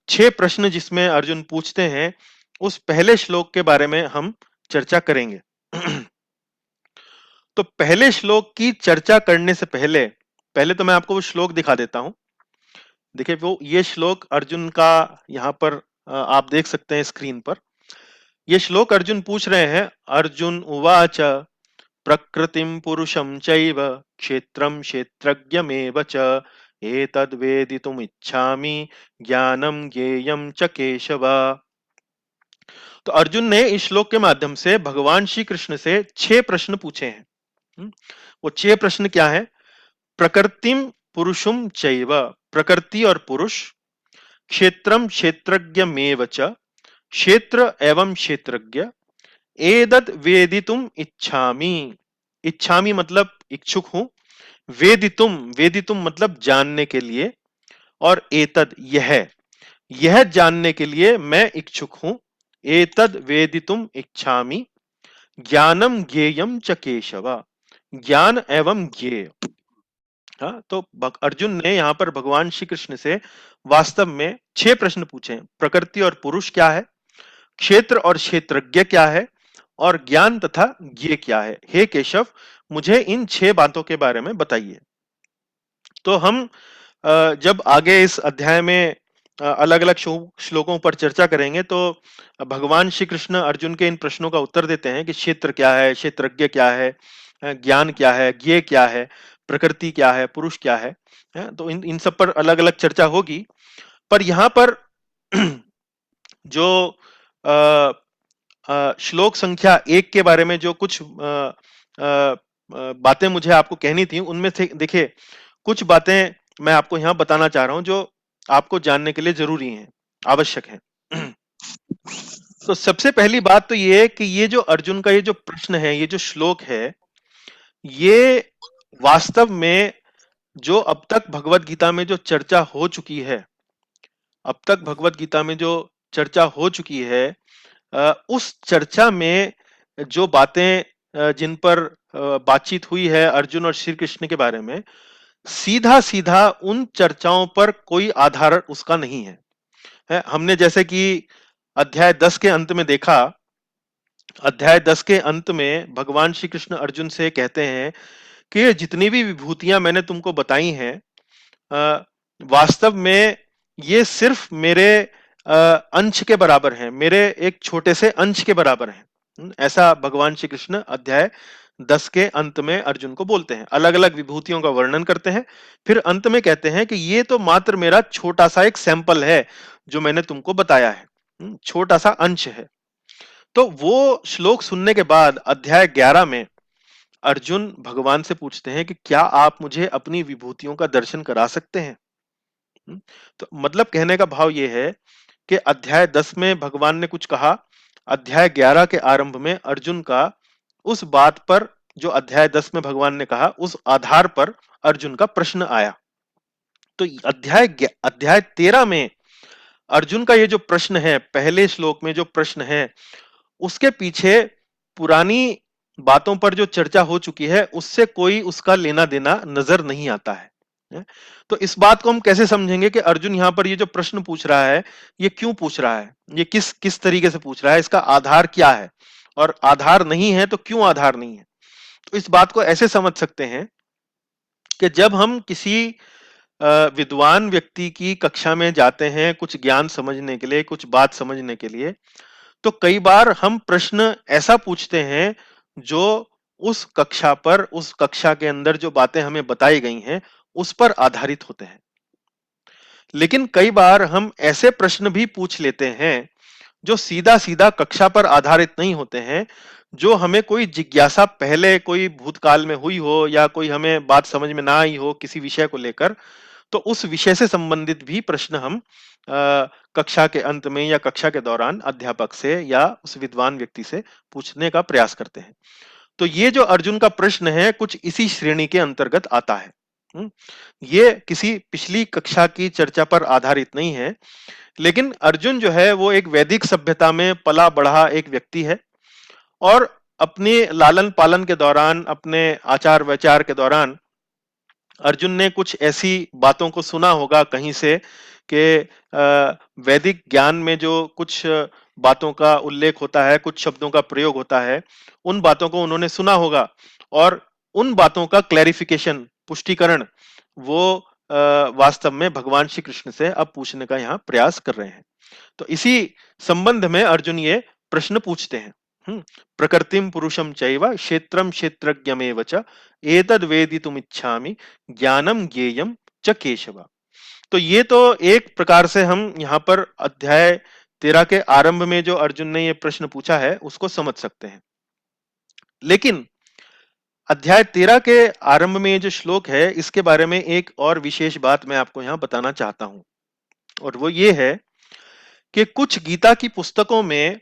6 प्रश्न जिसमें अर्जुन पूछते हैं, उस पहले श्लोक के बारे में हम चर्चा करेंगे। तो पहले श्लोक की चर्चा करने से पहले तो मैं आपको वो श्लोक दिखा देता हूं। देखिए, वो ये श्लोक अर्जुन का यहां पर आप देख सकते हैं स्क्रीन पर। ये श्लोक अर्जुन पूछ रहे हैं: अर्जुन उवाच प्रकृतिं पुरुषं चैव क्षेत्रं क्षेत्रज्ञमेव च एतद्वेदितुमिच्छामि ज्ञानं ज्ञेयं च केशव। तो अर्जुन ने इस श्लोक के माध्यम से भगवान श्री कृष्ण से 6 प्रश्न पूछे हैं। वो 6 प्रश्न क्या है? प्रकृतिम पुरुषुम चैव, प्रकृति और पुरुष, क्षेत्रम क्षेत्रज्ञमेव च, क्षेत्र एवं क्षेत्रज्ञ, एतद् वेदितुम इच्छामि, इच्छामि मतलब इच्छुक हूं, वेदितुम, वेदितुम मतलब जानने के लिए, और एतद यह जानने के लिए मैं इच्छुक हूं। एतद् वेदितुम इच्छामि ज्ञानम ज्ञेयम च केशव, ज्ञान एवं ज्ञेय। हाँ, तो अर्जुन ने यहाँ पर भगवान श्री कृष्ण से वास्तव में 6 प्रश्न पूछे हैं। प्रकृति और पुरुष क्या है, क्षेत्र और क्षेत्रज्ञ क्या है, और ज्ञान तथा ज्ञेय क्या है। हे केशव, मुझे इन 6 बातों के बारे में बताइए। तो हम जब आगे इस अध्याय में अलग अलग श्लोकों पर चर्चा करेंगे, तो भगवान श्री कृष्ण अर्जुन के इन प्रश्नों का उत्तर देते हैं कि क्षेत्र क्या है, क्षेत्रज्ञ क्या है, ज्ञान क्या है, ज्ञेय क्या है, प्रकृति क्या है, पुरुष क्या है। तो इन सब पर अलग अलग चर्चा होगी। पर यहाँ पर जो श्लोक संख्या 1 के बारे में जो कुछ बातें मुझे आपको कहनी थी, उनमें से देखिए कुछ बातें मैं आपको यहाँ बताना चाह रहा हूं जो आपको जानने के लिए जरूरी हैं, आवश्यक हैं। तो सबसे पहली बात तो ये है कि ये जो अर्जुन का ये जो प्रश्न है, ये जो श्लोक है, ये वास्तव में जो अब तक भगवत गीता में जो चर्चा हो चुकी है, अब तक भगवत गीता में जो चर्चा हो चुकी है, उस चर्चा में जो बातें जिन पर बातचीत हुई है अर्जुन और श्री कृष्ण के बारे में, सीधा सीधा उन चर्चाओं पर कोई आधार उसका नहीं है। हमने जैसे कि अध्याय 10 के अंत में देखा, अध्याय 10 के अंत में भगवान श्री कृष्ण अर्जुन से कहते हैं कि जितनी भी विभूतियां मैंने तुमको बताई हैं, वास्तव में ये सिर्फ मेरे अंश के बराबर हैं, मेरे एक छोटे से अंश के बराबर हैं। ऐसा भगवान श्री कृष्ण अध्याय 10 के अंत में अर्जुन को बोलते हैं, अलग अलग विभूतियों का वर्णन करते हैं, फिर अंत में कहते हैं कि ये तो मात्र मेरा छोटा सा एक सैंपल है जो मैंने तुमको बताया है, छोटा सा अंश है। तो वो श्लोक सुनने के बाद अध्याय 11 में अर्जुन भगवान से पूछते हैं कि क्या आप मुझे अपनी विभूतियों का दर्शन करा सकते हैं। तो मतलब कहने का भाव यह है कि अध्याय 10 में भगवान ने कुछ कहा, अध्याय 11 के आरंभ में अर्जुन का उस बात पर जो अध्याय 10 में भगवान ने कहा, उस आधार पर अर्जुन का प्रश्न आया। तो अध्याय 13 में अर्जुन का ये जो प्रश्न है, पहले श्लोक में जो प्रश्न है, उसके पीछे पुरानी बातों पर जो चर्चा हो चुकी है उससे कोई उसका लेना देना नजर नहीं आता है। तो इस बात को हम कैसे समझेंगे कि अर्जुन यहाँ पर ये जो प्रश्न पूछ रहा है, ये क्यों पूछ रहा है, ये किस किस तरीके से पूछ रहा है, इसका आधार क्या है, और आधार नहीं है तो क्यों आधार नहीं है। तो इस बात को ऐसे समझ सकते हैं कि जब हम किसी विद्वान व्यक्ति की कक्षा में जाते हैं कुछ ज्ञान समझने के लिए, कुछ बात समझने के लिए, तो कई बार हम प्रश्न ऐसा पूछते हैं जो उस कक्षा पर, उस कक्षा के अंदर जो बातें हमें बताई गई हैं उस पर आधारित होते हैं। लेकिन कई बार हम ऐसे प्रश्न भी पूछ लेते हैं जो सीधा सीधा कक्षा पर आधारित नहीं होते हैं, जो हमें कोई जिज्ञासा पहले कोई भूतकाल में हुई हो या कोई हमें बात समझ में ना आई हो किसी विषय को लेकर, तो उस विषय से संबंधित भी प्रश्न हम कक्षा के अंत में या कक्षा के दौरान अध्यापक से या उस विद्वान व्यक्ति से पूछने का प्रयास करते हैं। तो ये जो अर्जुन का प्रश्न है कुछ इसी श्रेणी के अंतर्गत आता है। ये किसी पिछली कक्षा की चर्चा पर आधारित नहीं है, लेकिन अर्जुन जो है वो एक वैदिक सभ्यता में पला बढ़ा एक व्यक्ति है, और अपने लालन पालन के दौरान, अपने आचार विचार के दौरान अर्जुन ने कुछ ऐसी बातों को सुना होगा कहीं से कि वैदिक ज्ञान में जो कुछ बातों का उल्लेख होता है, कुछ शब्दों का प्रयोग होता है, उन बातों को उन्होंने सुना होगा, और उन बातों का क्लैरिफिकेशन, पुष्टिकरण, वो वास्तव में भगवान श्री कृष्ण से अब पूछने का यहाँ प्रयास कर रहे हैं। तो इसी संबंध में अर्जुन ये प्रश्न पूछते हैं। प्रकृतिम पुरुषम चैव क्षेत्रम क्षेत्रज्ञमेव च एतद् वेदितुमिच्छामि ज्ञानम ज्ञेयम च केशव। तो ये तो एक प्रकार से हम यहाँ पर अध्याय 13 के आरंभ में जो अर्जुन ने ये प्रश्न पूछा है उसको समझ सकते हैं। लेकिन अध्याय 13 के आरंभ में ये जो श्लोक है इसके बारे में एक और विशेष बात मैं आपको यहाँ बताना चाहता हूं, और वो ये है कि कुछ गीता की पुस्तकों में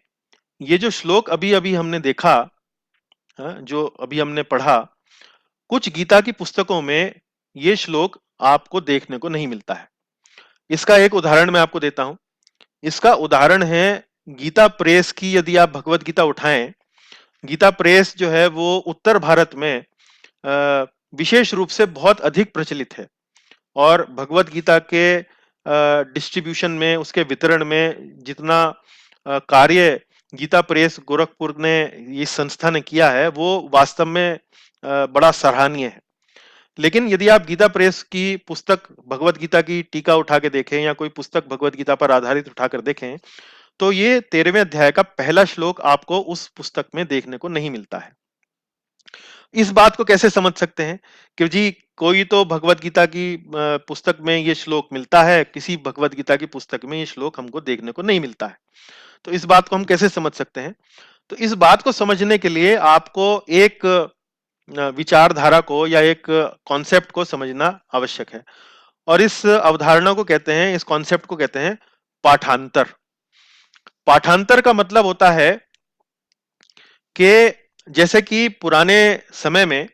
ये जो श्लोक अभी अभी हमने देखा, जो अभी हमने पढ़ा, कुछ गीता की पुस्तकों में ये श्लोक आपको देखने को नहीं मिलता है। इसका एक उदाहरण मैं आपको देता हूं। इसका उदाहरण है गीता प्रेस की। यदि आप भगवत गीता उठाएं, गीता प्रेस जो है वो उत्तर भारत में विशेष रूप से बहुत अधिक प्रचलित है, और भगवत गीता के डिस्ट्रीब्यूशन में, उसके वितरण में जितना कार्य गीता प्रेस गोरखपुर ने, इस संस्था ने किया है, वो वास्तव में बड़ा सराहनीय है। लेकिन यदि आप गीता प्रेस की पुस्तक भगवत गीता की टीका उठा के देखें या कोई पुस्तक भगवत गीता पर आधारित उठाकर देखें, तो ये 13वें अध्याय का पहला श्लोक आपको उस पुस्तक में देखने को नहीं मिलता है। इस बात को कैसे समझ सकते हैं कि जी कोई तो भगवत गीता की पुस्तक में ये श्लोक मिलता है, किसी भगवत गीता की पुस्तक में ये श्लोक हमको देखने को नहीं मिलता है। तो इस बात को हम कैसे समझ सकते हैं? तो इस बात को समझने के लिए आपको एक विचारधारा को या एक कॉन्सेप्ट को समझना आवश्यक है, और इस अवधारणा को कहते हैं, इस कॉन्सेप्ट को कहते हैं पाठांतर। पाठांतर का मतलब होता है कि जैसे कि पुराने समय में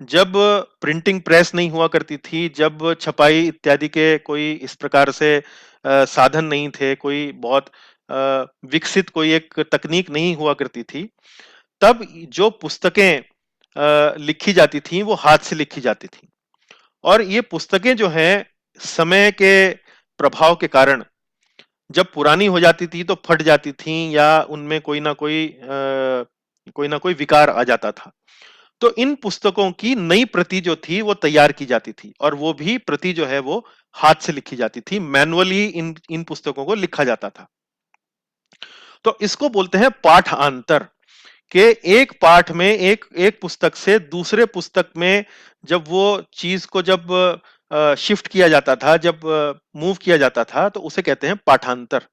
जब प्रिंटिंग प्रेस नहीं हुआ करती थी, जब छपाई इत्यादि के कोई इस प्रकार से साधन नहीं थे, कोई बहुत विकसित कोई एक तकनीक नहीं हुआ करती थी, तब जो पुस्तकें लिखी जाती थी वो हाथ से लिखी जाती थी। और ये पुस्तकें जो हैं समय के प्रभाव के कारण जब पुरानी हो जाती थी तो फट जाती थी, या उनमें कोई ना कोई विकार आ जाता था। तो इन पुस्तकों की नई प्रति जो थी वो तैयार की जाती थी, और वो भी प्रति जो है वो हाथ से लिखी जाती थी, मैनुअली इन पुस्तकों को लिखा जाता था। तो इसको बोलते हैं पाठांतर, के एक पाठ में एक पुस्तक से दूसरे पुस्तक में जब वो चीज को जब शिफ्ट किया जाता था, जब मूव किया जाता था, तो उसे कहते हैं पाठांतर।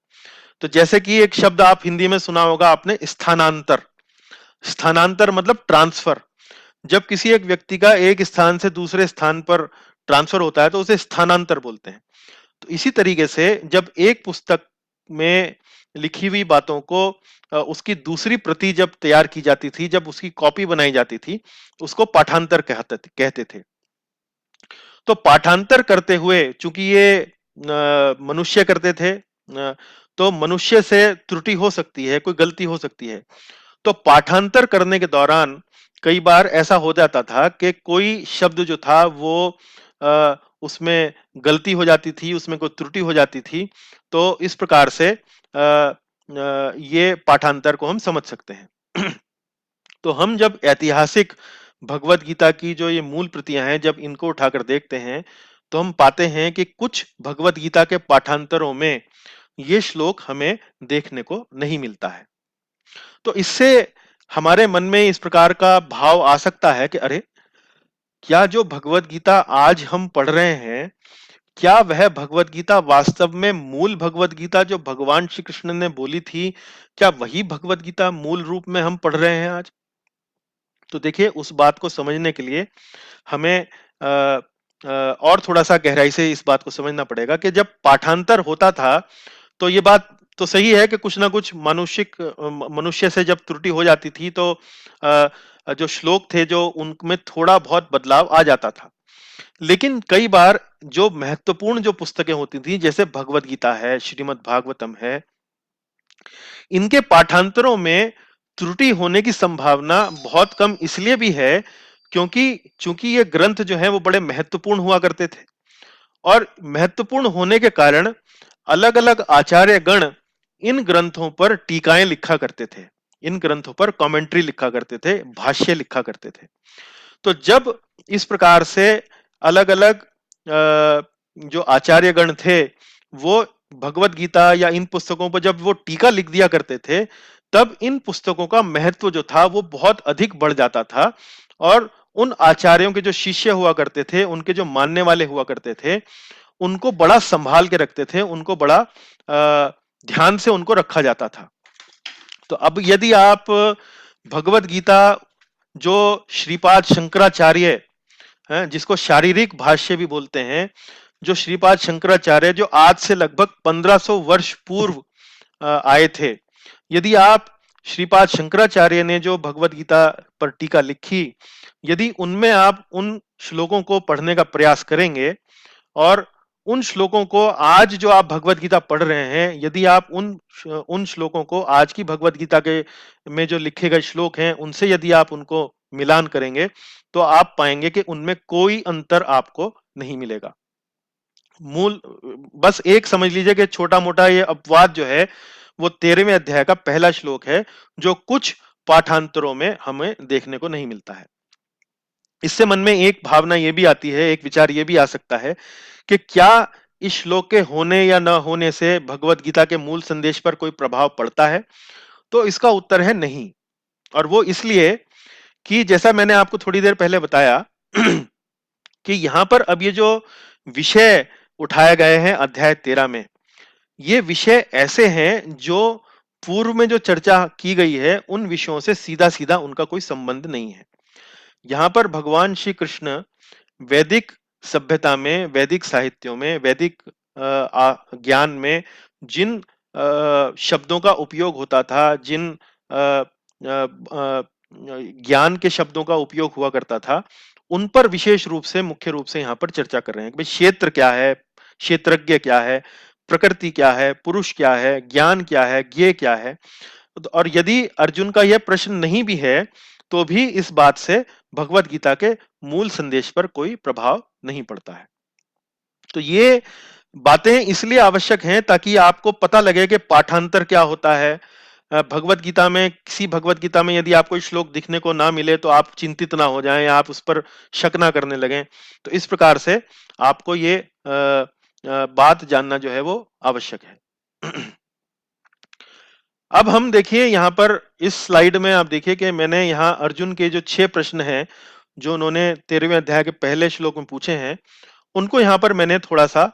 तो जैसे कि एक शब्द आप हिंदी में सुना होगा आपने, स्थानांतर। स्थानांतर मतलब ट्रांसफर। जब किसी एक व्यक्ति का एक स्थान से दूसरे स्थान पर ट्रांसफर होता है तो उसे स्थानांतर बोलते हैं। तो इसी तरीके से जब एक पुस्तक में लिखी हुई बातों को उसकी दूसरी प्रति जब तैयार की जाती थी, जब उसकी कॉपी बनाई जाती थी, उसको पाठांतर कहते थे। तो पाठांतर करते हुए, चूंकि ये मनुष्य करते थे, तो मनुष्य से त्रुटि हो सकती है, कोई गलती हो सकती है। तो पाठांतर करने के दौरान कई बार ऐसा हो जाता था कि कोई शब्द जो था वो उसमें गलती हो जाती थी, उसमें कोई त्रुटि हो जाती थी। तो इस प्रकार से ये पाठांतर को हम समझ सकते हैं। तो हम जब ऐतिहासिक भगवत गीता की जो ये मूल प्रतियां हैं, जब इनको उठाकर देखते हैं, तो हम पाते हैं कि कुछ भगवत गीता के पाठांतरों में ये श्लोक हमें देखने को नहीं मिलता है। तो इससे हमारे मन में इस प्रकार का भाव आ सकता है कि अरे, क्या जो भगवत गीता आज हम पढ़ रहे हैं, क्या वह भगवत गीता वास्तव में मूल भगवत गीता जो भगवान श्री कृष्ण ने बोली थी, क्या वही भगवत गीता मूल रूप में हम पढ़ रहे हैं आज? तो देखिए, उस बात को समझने के लिए हमें और थोड़ा-सा गहराई से इस बात को समझना पड़ेगा कि जब पाठांतर होता था, तो ये बात तो सही है कि कुछ ना कुछ मनुष्य से जब त्रुटि हो जाती थी, तो जो श्लोक थे, जो उनमें थोड़ा बहुत बदलाव आ जाता था। लेकिन कई बार जो महत्वपूर्ण जो पुस्तकें होती थी, जैसे भगवत गीता है, श्रीमद् भागवतम है, इनके पाठांतरों में त्रुटि होने की संभावना बहुत कम इसलिए भी है क्योंकि चूंकि ये ग्रंथ जो है वो बड़े महत्वपूर्ण हुआ करते थे, और महत्वपूर्ण होने के कारण अलग-अलग आचार्य गण इन ग्रंथों पर टीकाएं लिखा करते थे, इन ग्रंथों पर कमेंट्री लिखा करते थे, भाष्य लिखा करते थे। तो जब इस प्रकार से अलग-अलग जो आचार्य गण थे वो भगवत गीता या इन पुस्तकों पर जब वो टीका लिख दिया करते थे, तब इन पुस्तकों का महत्व जो था वो बहुत अधिक बढ़ जाता था, और उन आचार्यों के जो शिष्य हुआ करते थे, उनके जो मानने वाले हुआ करते थे, उनको बड़ा संभाल के रखते थे, उनको बड़ा ध्यान से उनको रखा जाता था। तो अब यदि आप भगवत गीता, जो श्रीपाद शंकराचार्य हैं, जिसको शारीरिक भाष्य भी बोलते हैं, जो श्रीपाद शंकराचार्य जो आज से लगभग 1500 वर्ष पूर्व आए थे, यदि आप श्रीपाद शंकराचार्य ने जो भगवत गीता पर टीका लिखी, यदि उनमें आप उन श्लोकों को पढ़ने का प्रयास करेंगे, और उन श्लोकों को आज जो आप भगवत गीता पढ़ रहे हैं, यदि आप उन श्लोकों को आज की भगवत गीता के में जो लिखे गए श्लोक हैं उनसे यदि आप उनको मिलान करेंगे, तो आप पाएंगे कि उनमें कोई अंतर आपको नहीं मिलेगा। मूल बस एक समझ लीजिए कि छोटा मोटा ये अपवाद जो है वो 13वें अध्याय का पहला श्लोक है, जो कुछ पाठांतरों में हमें देखने को नहीं मिलता है। इससे मन में एक भावना ये भी आती है, एक विचार ये भी आ सकता है कि क्या इस श्लोक के होने या न होने से भगवत गीता के मूल संदेश पर कोई प्रभाव पड़ता है? तो इसका उत्तर है नहीं। और वो इसलिए कि जैसा मैंने आपको थोड़ी देर पहले बताया कि यहां पर अब ये जो विषय उठाए गए हैं अध्याय 13 में, ये विषय ऐसे हैं जो पूर्व में जो चर्चा की गई है उन विषयों से सीधा सीधा उनका कोई संबंध नहीं है। यहां पर भगवान श्री कृष्ण वैदिक सभ्यता में, वैदिक साहित्यों में, वैदिक ज्ञान में जिन शब्दों का उपयोग होता था, जिन ज्ञान के शब्दों का उपयोग हुआ करता था, उन पर विशेष रूप से, मुख्य रूप से यहाँ पर चर्चा कर रहे हैं कि भाई क्षेत्र क्या है, क्षेत्रज्ञ क्या है, प्रकृति क्या है, पुरुष क्या है, ज्ञान क्या है, ज्ञेय क्या है। और यदि अर्जुन का यह प्रश्न नहीं भी है, तो भी इस बात से भगवत गीता के मूल संदेश पर कोई प्रभाव नहीं पड़ता है। तो ये बातें इसलिए आवश्यक हैं ताकि आपको पता लगे कि पाठांतर क्या होता है। भगवत गीता में, किसी भगवत गीता में यदि आपको श्लोक दिखने को ना मिले तो आप चिंतित ना हो जाएं, आप उस पर शक ना करने लगें। तो इस प्रकार से आपको ये बात जानना जो है वो आवश्यक है। अब हम देखिए यहाँ पर इस स्लाइड में आप देखिए कि मैंने यहाँ अर्जुन के जो 6 प्रश्न हैं, जो उन्होंने 13वें अध्याय के पहले श्लोक में पूछे हैं, उनको यहाँ पर मैंने थोड़ा सा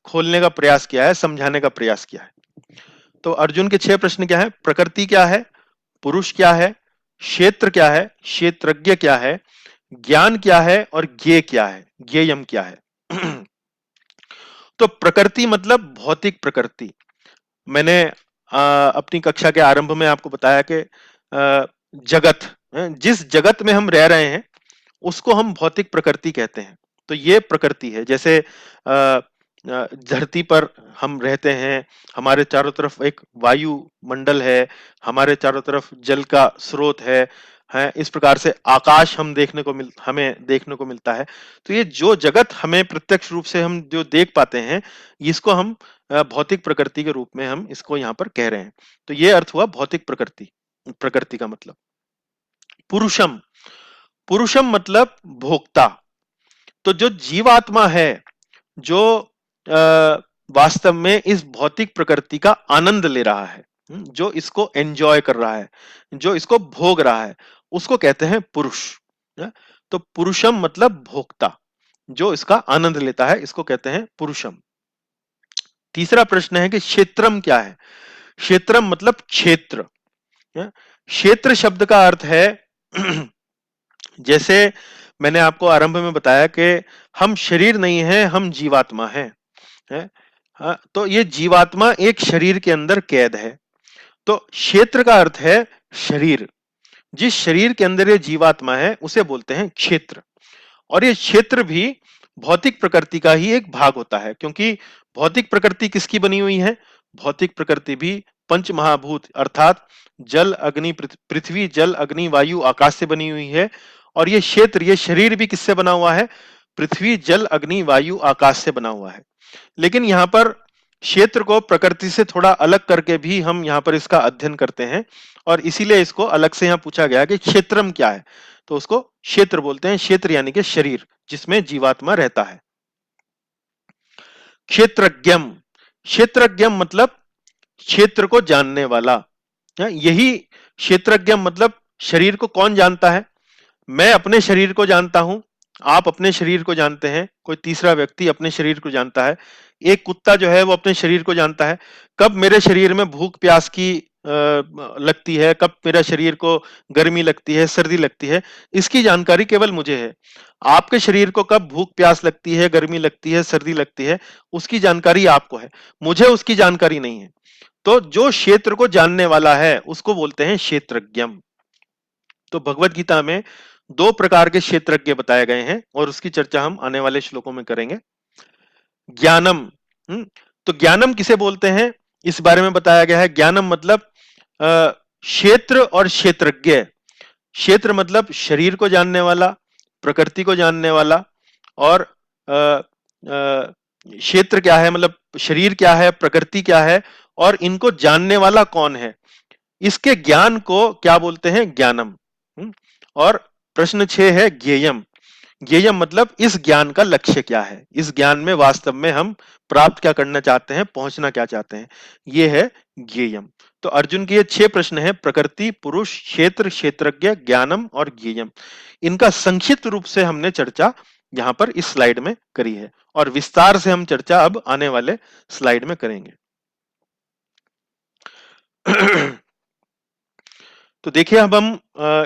खोलने का प्रयास किया है, समझाने का प्रयास किया है। तो अर्जुन के 6 प्रश्न क्या है? प्रकृति क्या है, पुरुष क्या है, क्षेत्र क्या है, क्षेत्रज्ञ क्या है, ज्ञान क्या है, और ज्ञेय क्या है, ज्ञेयम क्या है। तो प्रकृति मतलब भौतिक प्रकृति। मैंने अपनी कक्षा के आरंभ में आपको बताया कि जगत, जिस जगत में हम रह रहे हैं उसको हम भौतिक प्रकृति कहते हैं। तो ये प्रकृति है। जैसे धरती पर हम रहते हैं, हमारे चारों तरफ एक वायु मंडल है, हमारे चारों तरफ जल का स्रोत है, इस प्रकार से आकाश हमें देखने को मिलता है। तो ये जो जगत हमें प्रत्यक्ष रूप से हम जो देख पाते हैं, इसको हम भौतिक प्रकृति के रूप में हम इसको यहाँ पर कह रहे हैं। तो ये अर्थ हुआ भौतिक प्रकृति। प्रकृति का मतलब पुरुषम, पुरुषम मतलब भोक्ता। तो जो जीवात्मा है, जो वास्तव में इस भौतिक प्रकृति का आनंद ले रहा है, जो इसको एंजॉय कर रहा है, जो इसको भोग रहा है, उसको कहते हैं पुरुष। तो पुरुषम मतलब भोक्ता, जो इसका आनंद लेता है, इसको कहते हैं पुरुषम। तीसरा प्रश्न है कि क्षेत्रम क्या है? क्षेत्रम मतलब क्षेत्र। क्षेत्र शब्द का अर्थ है जैसे मैंने आपको आरंभ में बताया कि हम शरीर नहीं है, हम जीवात्मा हैं, है? तो ये जीवात्मा एक शरीर के अंदर कैद है। तो क्षेत्र का अर्थ है शरीर। जिस शरीर के अंदर ये जीवात्मा है उसे बोलते हैं क्षेत्र। और ये क्षेत्र भी भौतिक प्रकृति का ही एक भाग होता है, क्योंकि भौतिक प्रकृति किसकी बनी हुई है? भौतिक प्रकृति भी पंच महाभूत अर्थात जल, अग्नि, पृथ्वी, जल, अग्नि, वायु, आकाश से बनी हुई है। और ये क्षेत्र, ये शरीर भी किससे बना हुआ है? पृथ्वी, जल, अग्नि, वायु, आकाश से बना हुआ है। लेकिन यहाँ पर क्षेत्र को प्रकृति से थोड़ा अलग करके भी हम यहाँ पर इसका अध्ययन करते हैं, और इसीलिए इसको अलग से यहाँ पूछा गया कि क्षेत्रम क्या है? तो उसको क्षेत्र बोलते हैं। क्षेत्र यानी कि शरीर जिसमें जीवात्मा रहता है। क्षेत्रज्ञम, क्षेत्रज्ञम मतलब क्षेत्र को जानने वाला। यही क्षेत्रज्ञ मतलब शरीर को कौन जानता है? मैं अपने शरीर को जानता हूं, आप अपने शरीर को जानते हैं, कोई तीसरा व्यक्ति अपने शरीर को जानता है, एक कुत्ता जो है वो अपने शरीर को जानता है। कब मेरे शरीर में भूख प्यास की लगती है, कब मेरा शरीर को गर्मी लगती है, सर्दी लगती है, इसकी जानकारी केवल मुझे है। आपके शरीर को कब भूख प्यास लगती है, गर्मी लगती है, सर्दी लगती है, उसकी जानकारी आपको है, मुझे उसकी जानकारी नहीं है। तो जो क्षेत्र को जानने वाला है उसको बोलते हैं क्षेत्रज्ञम। तो भगवत गीता में दो प्रकार के क्षेत्रज्ञ बताए गए हैं और उसकी चर्चा हम आने वाले श्लोकों में करेंगे। ज्ञानम, तो ज्ञानम किसे बोलते हैं इस बारे में बताया गया है। ज्ञानम मतलब क्षेत्र और क्षेत्रज्ञ। क्षेत्र मतलब शरीर को जानने वाला, प्रकृति को जानने वाला, और क्षेत्र क्या है मतलब शरीर क्या है, प्रकृति क्या है, और इनको जानने वाला कौन है, इसके ज्ञान को क्या बोलते हैं? ज्ञानम। और प्रश्न 6 है ज्ञेयम। ज्ञेयम मतलब इस ज्ञान का लक्ष्य क्या है, इस ज्ञान में वास्तव में हम प्राप्त क्या करना चाहते हैं, पहुंचना क्या चाहते हैं, ये है ज्ञेयम। तो अर्जुन के ये 6 प्रश्न है, प्रकृति, पुरुष, क्षेत्र, क्षेत्रज्ञ, ज्ञानम और ज्ञेयम। इनका संक्षिप्त रूप से हमने चर्चा यहां पर इस स्लाइड में करी है और विस्तार से हम चर्चा अब आने वाले स्लाइड में करेंगे। तो देखिए अब हम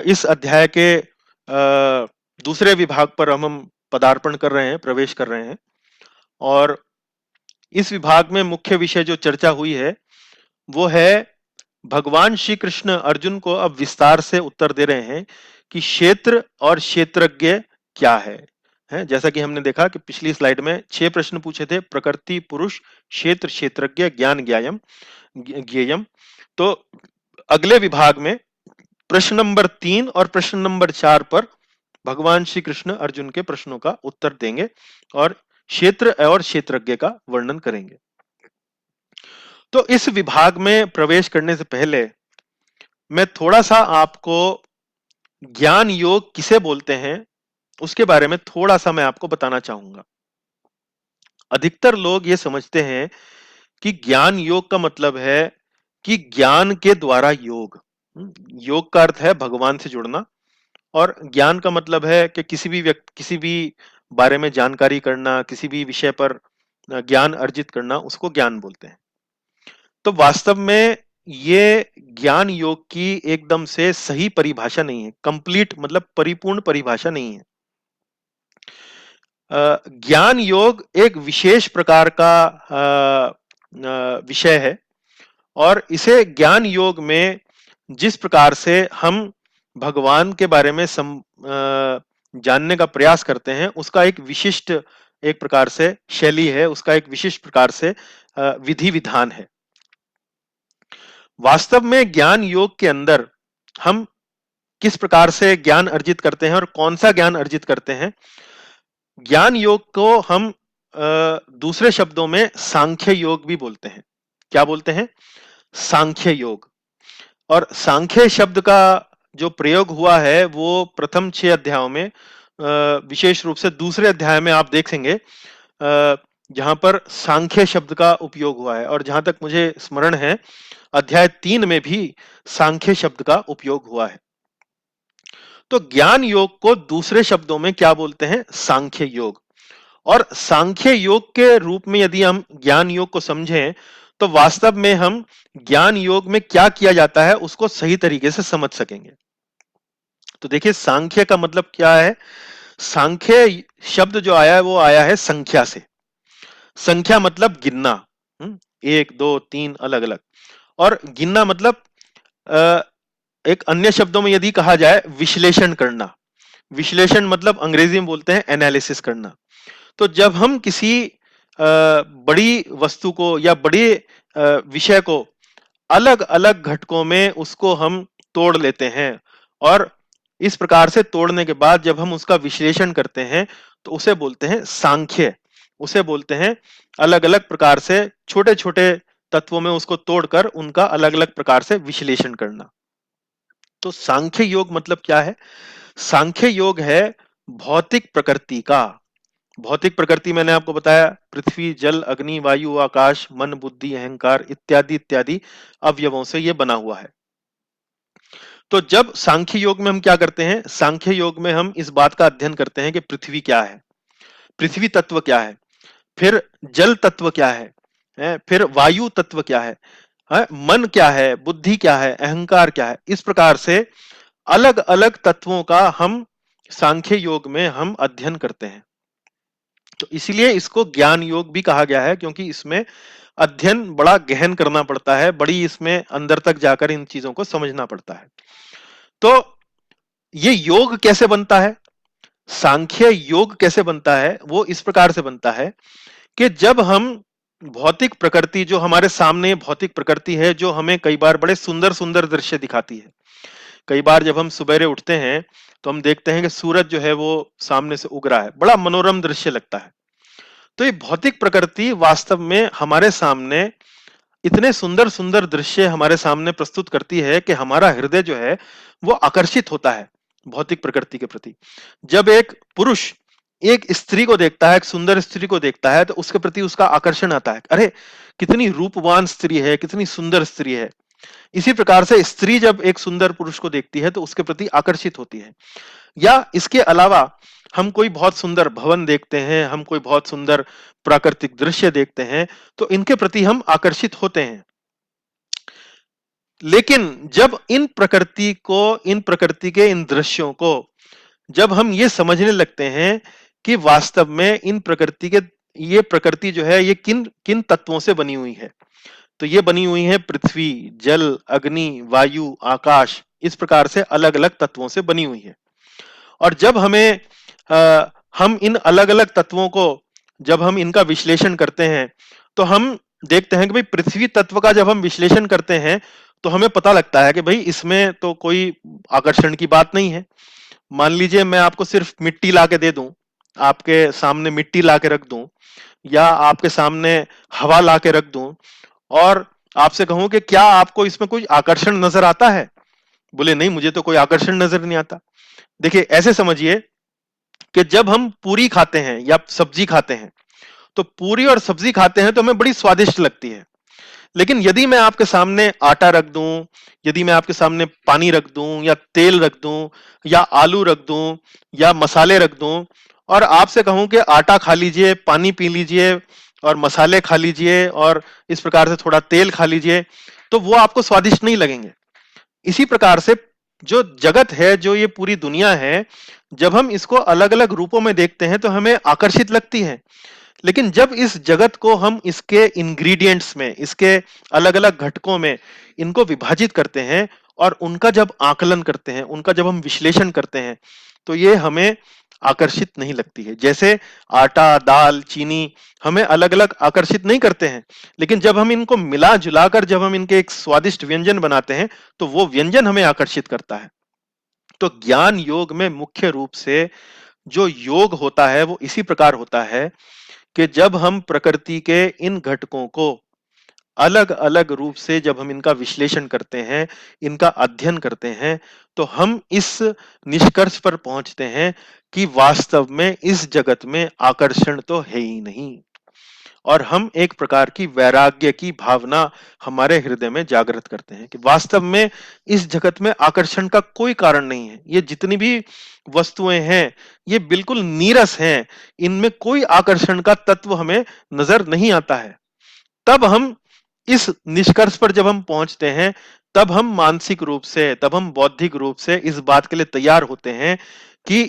इस अध्याय के दूसरे विभाग पर हम पदार्पण कर रहे हैं, प्रवेश कर रहे हैं। और इस विभाग में मुख्य विषय जो चर्चा हुई है वो है, भगवान श्री कृष्ण अर्जुन को अब विस्तार से उत्तर दे रहे हैं कि क्षेत्र और क्षेत्रज्ञ क्या है। जैसा कि हमने देखा कि पिछली स्लाइड में 6 प्रश्न पूछे थे, प्रकृति, पुरुष, क्षेत्र, क्षेत्रज्ञ, ज्ञान, ज्ञेयम। तो अगले विभाग में प्रश्न नंबर 3 और प्रश्न नंबर 4 पर भगवान श्री कृष्ण अर्जुन के प्रश्नों का उत्तर देंगे और क्षेत्र और क्षेत्रज्ञ का वर्णन करेंगे। तो इस विभाग में प्रवेश करने से पहले मैं थोड़ा सा आपको ज्ञान योग किसे बोलते हैं उसके बारे में थोड़ा सा मैं आपको बताना चाहूंगा। अधिकतर लोग ये समझते हैं कि ज्ञान योग का मतलब है कि ज्ञान के द्वारा योग। योग का अर्थ है भगवान से जुड़ना, और ज्ञान का मतलब है कि किसी भी बारे में जानकारी करना, किसी भी विषय पर ज्ञान अर्जित करना, उसको ज्ञान बोलते हैं। तो वास्तव में ये ज्ञान योग की एकदम से सही परिभाषा नहीं है, कंप्लीट मतलब परिपूर्ण परिभाषा नहीं है। ज्ञान योग एक विशेष प्रकार का विषय है और इसे ज्ञान योग में जिस प्रकार से हम भगवान के बारे में जानने का प्रयास करते हैं उसका एक विशिष्ट एक प्रकार से शैली है, उसका एक विशिष्ट प्रकार से विधि विधान है। वास्तव में ज्ञान योग के अंदर हम किस प्रकार से ज्ञान अर्जित करते हैं और कौन सा ज्ञान अर्जित करते हैं, ज्ञान योग को हम दूसरे शब्दों में सांख्य योग भी बोलते हैं। क्या बोलते हैं? सांख्य योग। और सांख्य शब्द का जो प्रयोग हुआ है वो प्रथम 6 अध्यायों में, विशेष रूप से दूसरे अध्याय में आप देखेंगे जहां पर सांख्य शब्द का उपयोग हुआ है, और जहां तक मुझे स्मरण है अध्याय 3 में भी सांख्य शब्द का उपयोग हुआ है। तो ज्ञान योग को दूसरे शब्दों में क्या बोलते हैं? सांख्य योग। और सांख्य योग के रूप में यदि हम ज्ञान योग को समझें तो वास्तव में हम ज्ञान योग में क्या किया जाता है उसको सही तरीके से समझ सकेंगे। तो देखिए सांख्य का मतलब क्या है? सांख्य शब्द जो आया है वो आया है संख्या से। संख्या मतलब गिनना, 1 2 3 अलग अलग, और गिनना मतलब एक अन्य शब्दों में यदि कहा जाए विश्लेषण करना। विश्लेषण मतलब अंग्रेजी में बोलते हैं एनालिसिस करना। तो जब हम किसी बड़ी वस्तु को या बड़े विषय को अलग अलग घटकों में उसको हम तोड़ लेते हैं और इस प्रकार से तोड़ने के बाद जब हम उसका विश्लेषण करते हैं तो उसे बोलते हैं सांख्य। उसे बोलते हैं अलग अलग प्रकार से छोटे छोटे तत्वों में उसको तोड़कर उनका अलग अलग प्रकार से विश्लेषण करना। तो सांख्य योग मतलब क्या है? सांख्य योग है भौतिक प्रकृति का। भौतिक प्रकृति मैंने आपको बताया पृथ्वी, जल, अग्नि, वायु, आकाश, मन, बुद्धि, अहंकार इत्यादि इत्यादि अवयवों से यह बना हुआ है। तो जब सांख्य योग में हम क्या करते हैं, सांख्य योग में हम इस बात का अध्ययन करते हैं कि पृथ्वी क्या है, पृथ्वी तत्व क्या है, फिर जल तत्व क्या है, फिर वायु तत्व क्या है, मन क्या है, बुद्धि क्या है, अहंकार क्या है। इस प्रकार से अलग अलग तत्वों का हम सांख्य योग में हम अध्ययन करते हैं। तो इसलिए इसको ज्ञान योग भी कहा गया है, क्योंकि इसमें अध्ययन बड़ा गहन करना पड़ता है, बड़ी इसमें अंदर तक जाकर इन चीजों को समझना पड़ता है। तो ये योग कैसे बनता है, सांख्य योग कैसे बनता है, वो इस प्रकार से बनता है कि जब हम भौतिक प्रकृति, जो हमारे सामने भौतिक प्रकृति है, जो हमें कई बार बड़े सुंदर सुंदर दृश्य दिखाती है। कई बार जब हम सुबेरे उठते हैं तो हम देखते हैं कि सूरज जो है वो सामने से उग रहा है, बड़ा मनोरम दृश्य लगता है। तो ये भौतिक प्रकृति वास्तव में हमारे सामने इतने सुंदर सुंदर दृश्य हमारे सामने प्रस्तुत करती है कि हमारा हृदय जो है वो आकर्षित होता है भौतिक प्रकृति के प्रति। जब एक पुरुष एक स्त्री को देखता है, एक सुंदर स्त्री को देखता है, तो उसके प्रति उसका आकर्षण आता है, अरे कितनी रूपवान स्त्री है, कितनी सुंदर स्त्री है। इसी प्रकार से स्त्री जब एक सुंदर पुरुष को देखती है तो उसके प्रति आकर्षित होती है। या इसके अलावा हम कोई बहुत सुंदर भवन देखते हैं, हम कोई बहुत सुंदर प्राकृतिक दृश्य देखते हैं, तो इनके प्रति हम आकर्षित होते हैं। लेकिन जब इन प्रकृति के इन दृश्यों को जब हम ये समझने लगते हैं कि वास्तव में ये प्रकृति जो है ये किन किन तत्वों से बनी हुई है, तो ये बनी हुई है पृथ्वी, जल, अग्नि, वायु, आकाश, इस प्रकार से अलग अलग तत्वों से बनी हुई है। और जब हम इन अलग अलग तत्वों को जब हम इनका विश्लेषण करते हैं तो हम देखते हैं कि भाई पृथ्वी तत्व का जब हम विश्लेषण करते हैं तो हमें पता लगता है कि भाई इसमें तो कोई आकर्षण की बात नहीं है। मान लीजिए मैं आपको सिर्फ मिट्टी ला के दे दूं, आपके सामने मिट्टी ला के रख दूं, या आपके सामने हवा ला के रख दूं और आपसे कहूं कि क्या आपको इसमें कोई आकर्षण नजर आता है? बोले नहीं, मुझे तो कोई आकर्षण नजर नहीं आता। देखिए ऐसे समझिए कि जब हम पूरी खाते हैं या सब्जी खाते हैं, तो पूरी और सब्जी खाते हैं तो हमें बड़ी स्वादिष्ट लगती है। लेकिन यदि मैं आपके सामने आटा रख दूं, यदि मैं आपके सामने पानी रख दूं, या तेल रख दूं, या आलू रख दूं, या मसाले रख दूं, और आपसे कहूं कि आटा खा लीजिए, पानी पी लीजिए, और मसाले खा लीजिए, और इस प्रकार से थोड़ा तेल खा लीजिए, तो वो आपको स्वादिष्ट नहीं लगेंगे। इसी प्रकार से जो जगत है, जो ये पूरी दुनिया है, जब हम इसको अलग अलग रूपों में देखते हैं तो हमें आकर्षित लगती है। लेकिन जब इस जगत को हम इसके इंग्रेडिएंट्स में, इसके अलग अलग घटकों में इनको विभाजित करते हैं और उनका जब आकलन करते हैं, उनका जब हम विश्लेषण करते हैं, तो ये हमें आकर्षित नहीं लगती है। जैसे आटा, दाल, चीनी हमें अलग अलग आकर्षित नहीं करते हैं, लेकिन जब हम इनको मिला जुलाकर जब हम इनके एक स्वादिष्ट व्यंजन बनाते हैं तो वो व्यंजन हमें आकर्षित करता है। तो ज्ञान योग में मुख्य रूप से जो योग होता है वो इसी प्रकार होता है कि जब हम प्रकृति के इन घटकों को अलग अलग रूप से जब हम इनका विश्लेषण करते हैं, इनका अध्ययन करते हैं, तो हम इस निष्कर्ष पर पहुंचते हैं कि वास्तव में इस जगत में आकर्षण तो है ही नहीं, और हम एक प्रकार की वैराग्य की भावना हमारे हृदय में जागृत करते हैं कि वास्तव में इस जगत में आकर्षण का कोई कारण नहीं है। ये जितनी भी वस्तुएं हैं ये बिल्कुल नीरस हैं, इनमें कोई आकर्षण का तत्व हमें नजर नहीं आता है। तब हम इस निष्कर्ष पर जब हम पहुंचते हैं, तब हम मानसिक रूप से, तब हम बौद्धिक रूप से इस बात के लिए तैयार होते हैं कि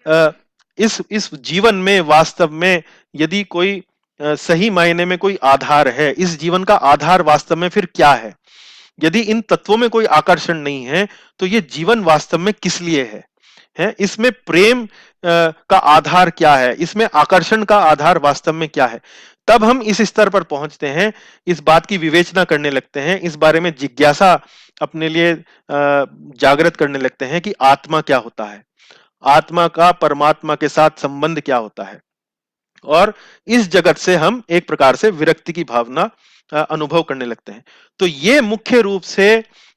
अ, इस जीवन में वास्तव में यदि कोई सही मायने में कोई आधार है, इस जीवन का आधार वास्तव में फिर क्या है? यदि इन तत्वों में कोई आकर्षण नहीं है तो ये जीवन वास्तव में किस लिए है? इसमें प्रेम का आधार क्या है? इसमें आकर्षण का आधार वास्तव में क्या है? तब हम इस स्तर पर पहुंचते हैं, इस बात की विवेचना करने लगते हैं, इस बारे में जिज्ञासा अपने लिए जागृत करने लगते हैं कि आत्मा क्या होता है, आत्मा का परमात्मा के साथ संबंध क्या होता है, और इस जगत से हम एक प्रकार से विरक्ति की भावना अनुभव करने लगते हैं। तो ये मुख्य रूप से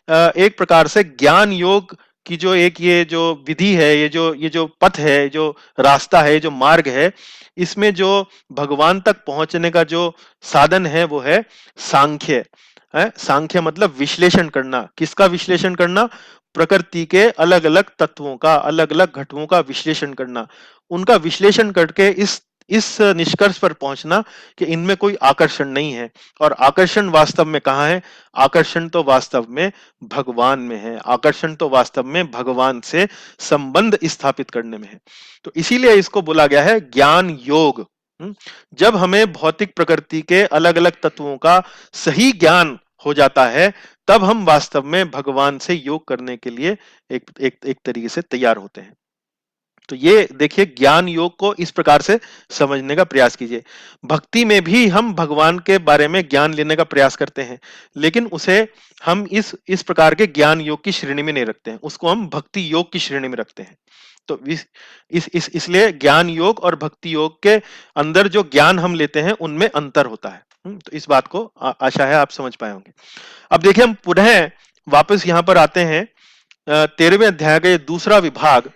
एक प्रकार से ज्ञान योग की जो एक ये जो विधि है, ये जो पथ है, जो रास्ता है, जो मार्ग है, इसमें जो भगवान तक पहुंचने का जो साधन है वो है सांख्य। है। सांख्य मतलब विश्लेषण करना। किसका विश्लेषण करना? प्रकृति के अलग अलग तत्वों का, अलग अलग घटकों का विश्लेषण करना, उनका विश्लेषण करके इस निष्कर्ष पर पहुंचना कि इनमें कोई आकर्षण नहीं है। और आकर्षण वास्तव में कहाँ है? आकर्षण तो वास्तव में भगवान में है। आकर्षण तो वास्तव में भगवान से संबंध स्थापित करने में है। तो इसीलिए इसको बोला गया है ज्ञान योग। जब हमें भौतिक प्रकृति के अलग अलग तत्वों का सही ज्ञान हो जाता है, तब हम वास्तव में भगवान से योग करने के लिए एक तरीके से तैयार होते हैं। तो ये देखिए, ज्ञान योग को इस प्रकार से समझने का प्रयास कीजिए। भक्ति में भी हम भगवान के बारे में ज्ञान लेने का प्रयास करते हैं, लेकिन उसे हम इस प्रकार के ज्ञान योग की श्रेणी में नहीं रखते हैं, उसको हम भक्ति योग की श्रेणी में रखते हैं। तो इसलिए ज्ञान योग और भक्ति योग के अंदर जो ज्ञान हम लेते हैं उनमें अंतर होता है। तो इस बात को आशा है आप समझ पाए होंगे। अब देखिए, हम पुनः वापस यहाँ पर आते हैं 13वें अध्याय का ये दूसरा विभाग,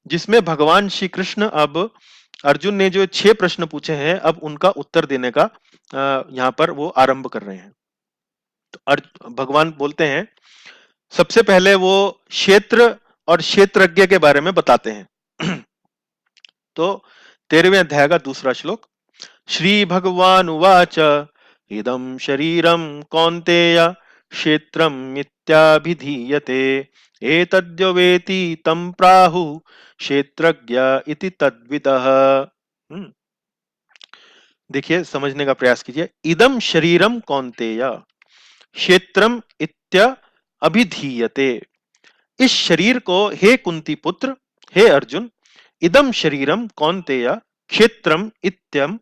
जिसमें भगवान श्री कृष्ण अब अर्जुन ने जो 6 प्रश्न पूछे हैं, अब उनका उत्तर देने का यहाँ पर वो आरंभ कर रहे हैं। तो भगवान बोलते हैं, सबसे पहले वो क्षेत्र और क्षेत्रज्ञ के बारे में बताते हैं। तो 13वें अध्याय का दूसरा श्लोक, श्री भगवान उवाच इदं शरीरं कौन्तेय क्षेत्रं मिथ्याभिधीयते एतद्यो वेति तं प्राहुः क्षेत्रज्ञ इति तद्विदः। देखिए, समझने का प्रयास कीजिए। इदं शरीरं कौन्तेय क्षेत्रम इत्य अभिधीयते। इस शरीर को, हे कुंती पुत्र, हे अर्जुन, इदम शरीरम कौन्तेय क्षेत्रम इत्यम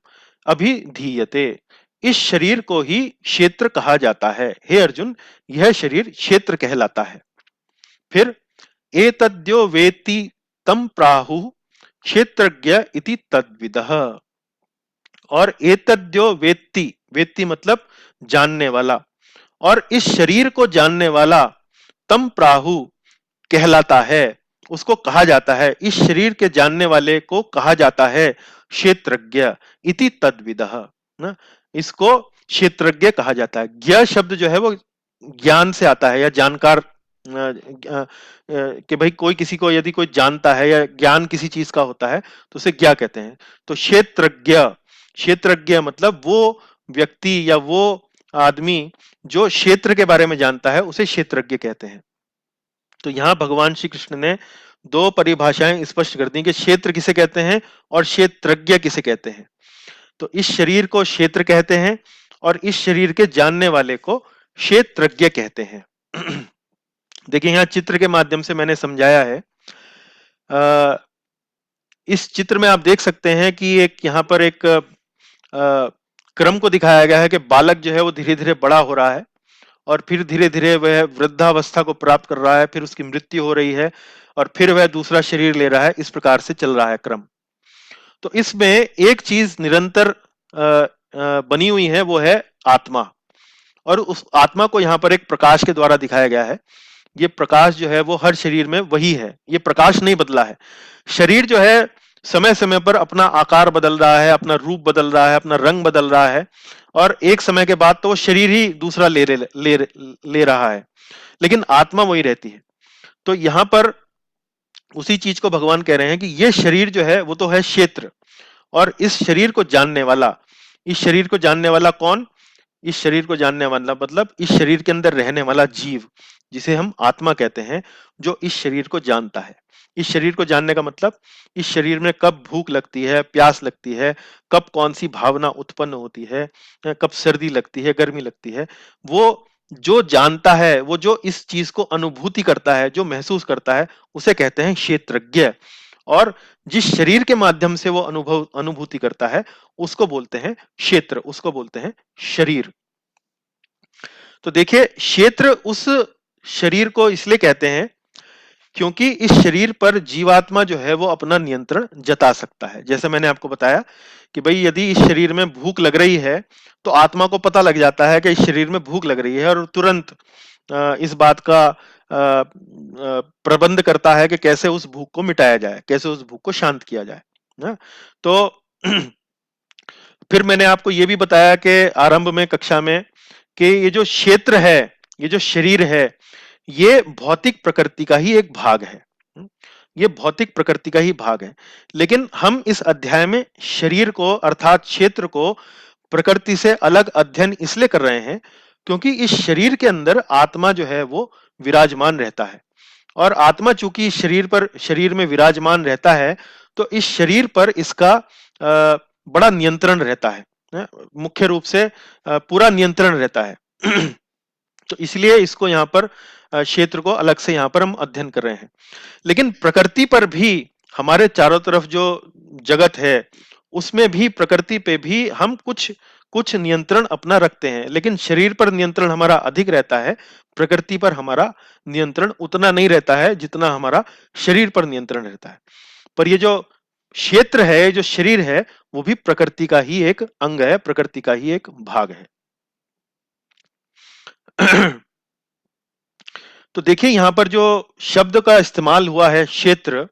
अभिधीयते, इस शरीर को ही क्षेत्र कहा जाता है। हे अर्जुन, यह शरीर क्षेत्र कहलाता है। फिर एतद्यो वेति तम प्राहुः क्षेत्रज्ञ इति तद्विदः। और एतद्यो वेत्ति, वेत्ति मतलब जानने वाला, और इस शरीर को जानने वाला तम प्राहु कहलाता है, उसको कहा जाता है, इस शरीर के जानने वाले को कहा जाता है क्षेत्रज्ञ इति तद्विदः ना। इसको क्षेत्रज्ञ कहा जाता है। ज्ञ शब्द जो है वो ज्ञान से आता है, या जानकार, कि भाई कोई किसी को यदि कोई जानता है या ज्ञान किसी चीज का होता है तो उसे ज्ञ कहते हैं। तो क्षेत्रज्ञ, क्षेत्रज्ञ मतलब वो व्यक्ति या वो आदमी जो क्षेत्र के बारे में जानता है, उसे क्षेत्रज्ञ कहते हैं। तो यहां भगवान श्री कृष्ण ने 2 परिभाषाएं स्पष्ट कर दी कि क्षेत्र किसे कहते हैं और क्षेत्रज्ञ किसे कहते हैं। तो इस शरीर को क्षेत्र कहते हैं और इस शरीर के जानने वाले को क्षेत्रज्ञ कहते हैं। देखिए, यहाँ चित्र के माध्यम से मैंने समझाया है। इस चित्र में आप देख सकते हैं कि एक यहाँ पर एक क्रम को दिखाया गया है कि बालक जो है वो धीरे धीरे बड़ा हो रहा है, और फिर धीरे धीरे वह वृद्धावस्था को प्राप्त कर रहा है, फिर उसकी मृत्यु हो रही है, और फिर वह दूसरा शरीर ले रहा है। इस प्रकार से चल रहा है क्रम। तो इसमें एक चीज निरंतर बनी हुई है, वो है आत्मा। और उस आत्मा को यहाँ पर एक प्रकाश के द्वारा दिखाया गया है। ये प्रकाश जो है वो हर शरीर में वही है, ये प्रकाश नहीं बदला है। शरीर जो है समय समय पर अपना आकार बदल रहा है, अपना रूप बदल रहा है, अपना रंग बदल रहा है, और एक समय के बाद तो वो शरीर ही दूसरा ले रहा है, लेकिन आत्मा वही रहती है। तो यहाँ पर उसी चीज को भगवान कह रहे हैं कि ये शरीर जो है वो तो है क्षेत्र, और इस शरीर को जानने वाला, इस शरीर को जानने वाला कौन? इस शरीर को जानने वाला मतलब इस शरीर के अंदर रहने वाला जीव, जिसे हम आत्मा कहते हैं, जो इस शरीर को जानता है। इस शरीर को जानने का मतलब इस शरीर में कब भूख लगती है, प्यास लगती है, कब कौन सी भावना उत्पन्न होती है, कब सर्दी लगती है, गर्मी लगती है, वो जो जानता है, वो जो इस चीज को अनुभूति करता है, जो महसूस करता है, उसे कहते हैं क्षेत्रज्ञ। और जिस शरीर के माध्यम से वो अनुभूति करता है, उसको बोलते हैं क्षेत्र, उसको बोलते हैं शरीर। तो देखिए, क्षेत्र उस शरीर को इसलिए कहते हैं क्योंकि इस शरीर पर जीवात्मा जो है वो अपना नियंत्रण जता सकता है। जैसे मैंने आपको बताया कि भाई यदि इस शरीर में भूख लग रही है, तो आत्मा को पता लग जाता है कि इस शरीर में भूख लग रही है, और तुरंत इस बात का प्रबंध करता है कि कैसे उस भूख को मिटाया जाए, कैसे उस भूख को शांत किया जाए ना। तो फिर मैंने आपको ये भी बताया कि आरंभ में कक्षा में कि ये जो क्षेत्र है, ये जो शरीर है, ये भौतिक प्रकृति का ही एक भाग है। ये भौतिक प्रकृति का ही भाग है। लेकिन हम इस अध्याय में शरीर को अर्थात क्षेत्र को प्रकृति से अलग अध्ययन इसलिए कर रहे हैं क्योंकि इस शरीर के अंदर आत्मा जो है वो विराजमान रहता है। और आत्मा चूंकि शरीर में विराजमान रहता है, तो इस शरीर पर इसका बड़ा नियंत्रण रहता है। मुख्य रूप से पूरा नियंत्रण रहता है। तो इसलिए इसको यहाँ पर क्षेत्र को अलग से यहाँ पर हम अध्ययन कर रहे हैं। लेकिन प्रकृति पर भी, हमारे चारों तरफ जो जगत है उसमें भी, प्रकृति पे भी हम कुछ कुछ नियंत्रण अपना रखते हैं, लेकिन शरीर पर नियंत्रण हमारा अधिक रहता है, प्रकृति पर हमारा नियंत्रण उतना नहीं रहता है जितना हमारा शरीर पर नियंत्रण रहता है। पर ये जो क्षेत्र है, जो शरीर है, वो भी प्रकृति का ही एक अंग है, प्रकृति का ही एक भाग है। तो देखिए यहां पर जो शब्द का इस्तेमाल हुआ है क्षेत्र,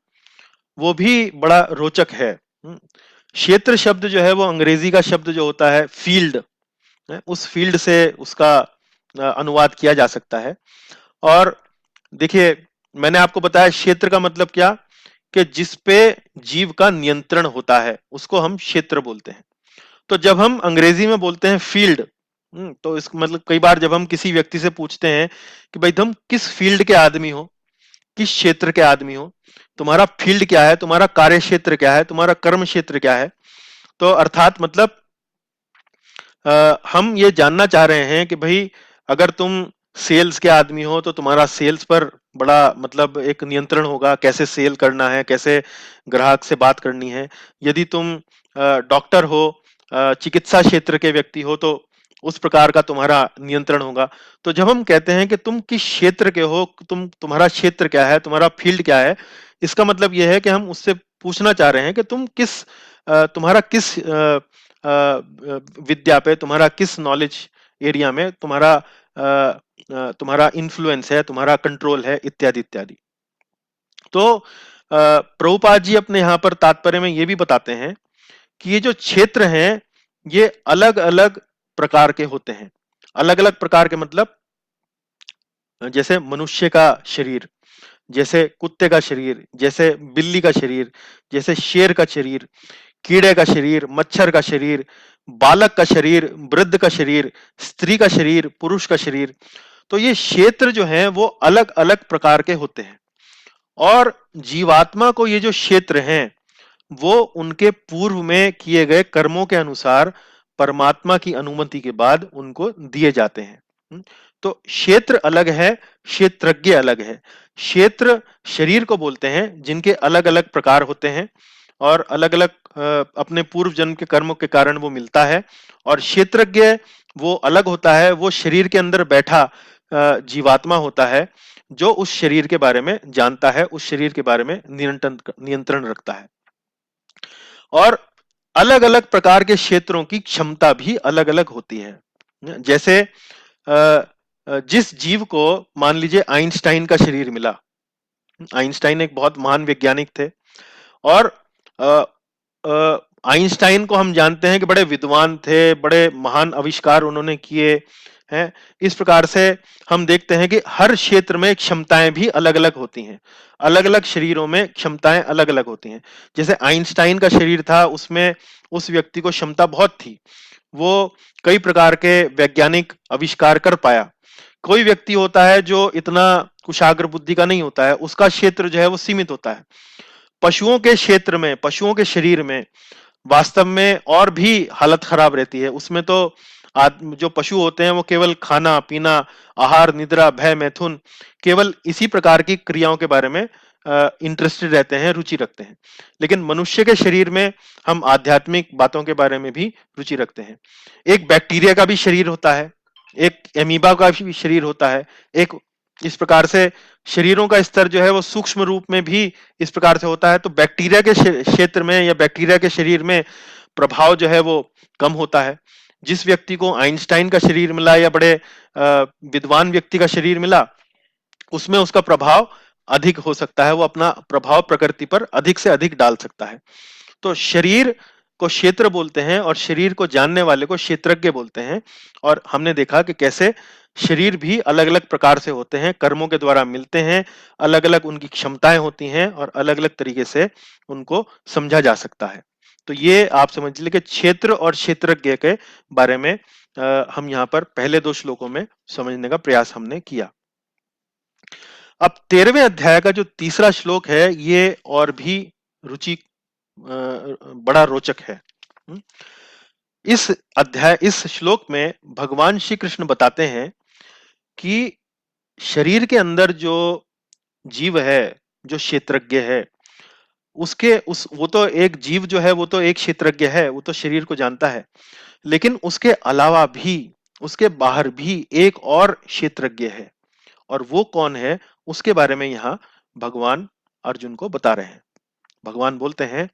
वो भी बड़ा रोचक है। क्षेत्र शब्द जो है वो अंग्रेजी का शब्द जो होता है फील्ड, उस फील्ड से उसका अनुवाद किया जा सकता है। और देखिए मैंने आपको बताया क्षेत्र का मतलब क्या, कि जिस पे जीव का नियंत्रण होता है उसको हम क्षेत्र बोलते हैं। तो जब हम अंग्रेजी में बोलते हैं फील्ड, तो इसका मतलब कई बार जब हम किसी व्यक्ति से पूछते हैं कि भाई तुम किस फील्ड के आदमी हो, किस क्षेत्र के आदमी हो, तुम्हारा फील्ड क्या है, तुम्हारा कार्य क्षेत्र क्या है, तुम्हारा कर्म क्षेत्र क्या है, तो अर्थात मतलब हम ये जानना चाह रहे हैं कि भाई अगर तुम सेल्स के आदमी हो तो तुम्हारा सेल्स पर बड़ा मतलब एक नियंत्रण होगा, कैसे सेल करना है, कैसे ग्राहक से बात करनी है। यदि तुम डॉक्टर हो, चिकित्सा क्षेत्र के व्यक्ति हो, तो उस प्रकार का तुम्हारा नियंत्रण होगा। तो जब हम कहते हैं कि तुम किस क्षेत्र के हो, तुम्हारा क्षेत्र क्या है, तुम्हारा फील्ड क्या है, इसका मतलब यह है कि हम उससे पूछना चाह रहे हैं कि तुम तुम्हारा किस विद्या पे, तुम्हारा किस नॉलेज एरिया में तुम्हारा इन्फ्लुएंस है, तुम्हारा कंट्रोल है, इत्यादि इत्यादि। तो प्रभुपाद जी अपने यहाँ पर तात्पर्य में ये भी बताते हैं कि ये जो क्षेत्र हैं ये अलग अलग प्रकार के होते हैं। अलग अलग प्रकार के मतलब जैसे मनुष्य का शरीर, जैसे कुत्ते का शरीर, जैसे बिल्ली का शरीर, जैसे शेर का शरीर, कीड़े का शरीर, मच्छर का शरीर, बालक का शरीर, वृद्ध का शरीर, स्त्री का शरीर, पुरुष का शरीर। तो ये क्षेत्र जो है वो अलग अलग प्रकार के होते हैं। और जीवात्मा को ये जो क्षेत्र हैं वो उनके पूर्व में किए गए कर्मों के अनुसार परमात्मा की अनुमति के बाद उनको दिए जाते हैं। तो क्षेत्र अलग है, क्षेत्रज्ञ अलग है। क्षेत्र शरीर को बोलते हैं जिनके अलग अलग प्रकार होते हैं और अलग अलग अपने पूर्व जन्म के कर्मों के कारण वो मिलता है। और क्षेत्रज्ञ वो अलग होता है, वो शरीर के अंदर बैठा जीवात्मा होता है जो उस शरीर के बारे में जानता है, उस शरीर के बारे में नियंत्रण रखता है। और अलग अलग प्रकार के क्षेत्रों की क्षमता भी अलग अलग होती है। जैसे जिस जीव को मान लीजिए आइंस्टाइन का शरीर मिला, आइंस्टाइन एक बहुत महान वैज्ञानिक थे और आइंस्टाइन को हम जानते हैं कि बड़े विद्वान थे, बड़े महान आविष्कार उन्होंने किए हैं। इस प्रकार से हम देखते हैं कि हर क्षेत्र में क्षमताएं भी अलग अलग होती हैं, अलग अलग शरीरों में क्षमताएं अलग अलग होती हैं। जैसे आइंस्टाइन का शरीर था, उसमें उस व्यक्ति को क्षमता बहुत थी, वो कई प्रकार के वैज्ञानिक आविष्कार कर पाया। कोई व्यक्ति होता है जो इतना कुशाग्र बुद्धि का नहीं होता है, उसका क्षेत्र जो है वो सीमित होता है। पशुओं के क्षेत्र में, पशुओं के शरीर में वास्तव में और भी हालत खराब रहती है। उसमें तो जो पशु होते हैं वो केवल खाना पीना, आहार निद्रा भय मैथुन, केवल इसी प्रकार की क्रियाओं के बारे में इंटरेस्टेड रहते हैं, रुचि रखते हैं। लेकिन मनुष्य के शरीर में हम आध्यात्मिक बातों के बारे में भी रुचि रखते हैं। एक बैक्टीरिया का भी शरीर होता है, एक एमीबा का भी शरीर होता है। एक इस प्रकार से शरीरों का स्तर जो है वो सूक्ष्म रूप में भी इस प्रकार से होता है। तो बैक्टीरिया के क्षेत्र में या बैक्टीरिया के शरीर में प्रभाव जो है वो कम होता है। जिस व्यक्ति को आइंस्टाइन का शरीर मिला या बड़े विद्वान व्यक्ति का शरीर मिला, उसमें उसका प्रभाव अधिक हो सकता है, वो अपना प्रभाव प्रकृति पर अधिक से अधिक डाल सकता है। तो शरीर को क्षेत्र बोलते हैं और शरीर को जानने वाले को क्षेत्रज्ञ बोलते हैं। और हमने देखा कि कैसे शरीर भी अलग-अलग प्रकार से होते हैं, कर्मों के द्वारा मिलते हैं, अलग-अलग उनकी क्षमताएं होती हैं और अलग-अलग तरीके से उनको समझा जा सकता है। तो ये आप समझ लीजिए कि क्षेत्र और क्षेत्रज्ञ के बारे में हम यहाँ पर पहले 2 श्लोकों में समझने का प्रयास हमने किया। अब 13वें अध्याय का जो तीसरा श्लोक है, ये और भी रुचि बड़ा रोचक है। इस श्लोक में भगवान श्री कृष्ण बताते हैं कि शरीर के अंदर जो जीव है, जो क्षेत्रज्ञ है, वो तो एक जीव जो है वो तो एक क्षेत्रज्ञ है, वो तो शरीर को जानता है, लेकिन उसके अलावा भी, उसके बाहर भी एक और क्षेत्रज्ञ है। और वो कौन है, उसके बारे में यहाँ भगवान अर्जुन को बता रहे हैं। भगवान बोलते हैं,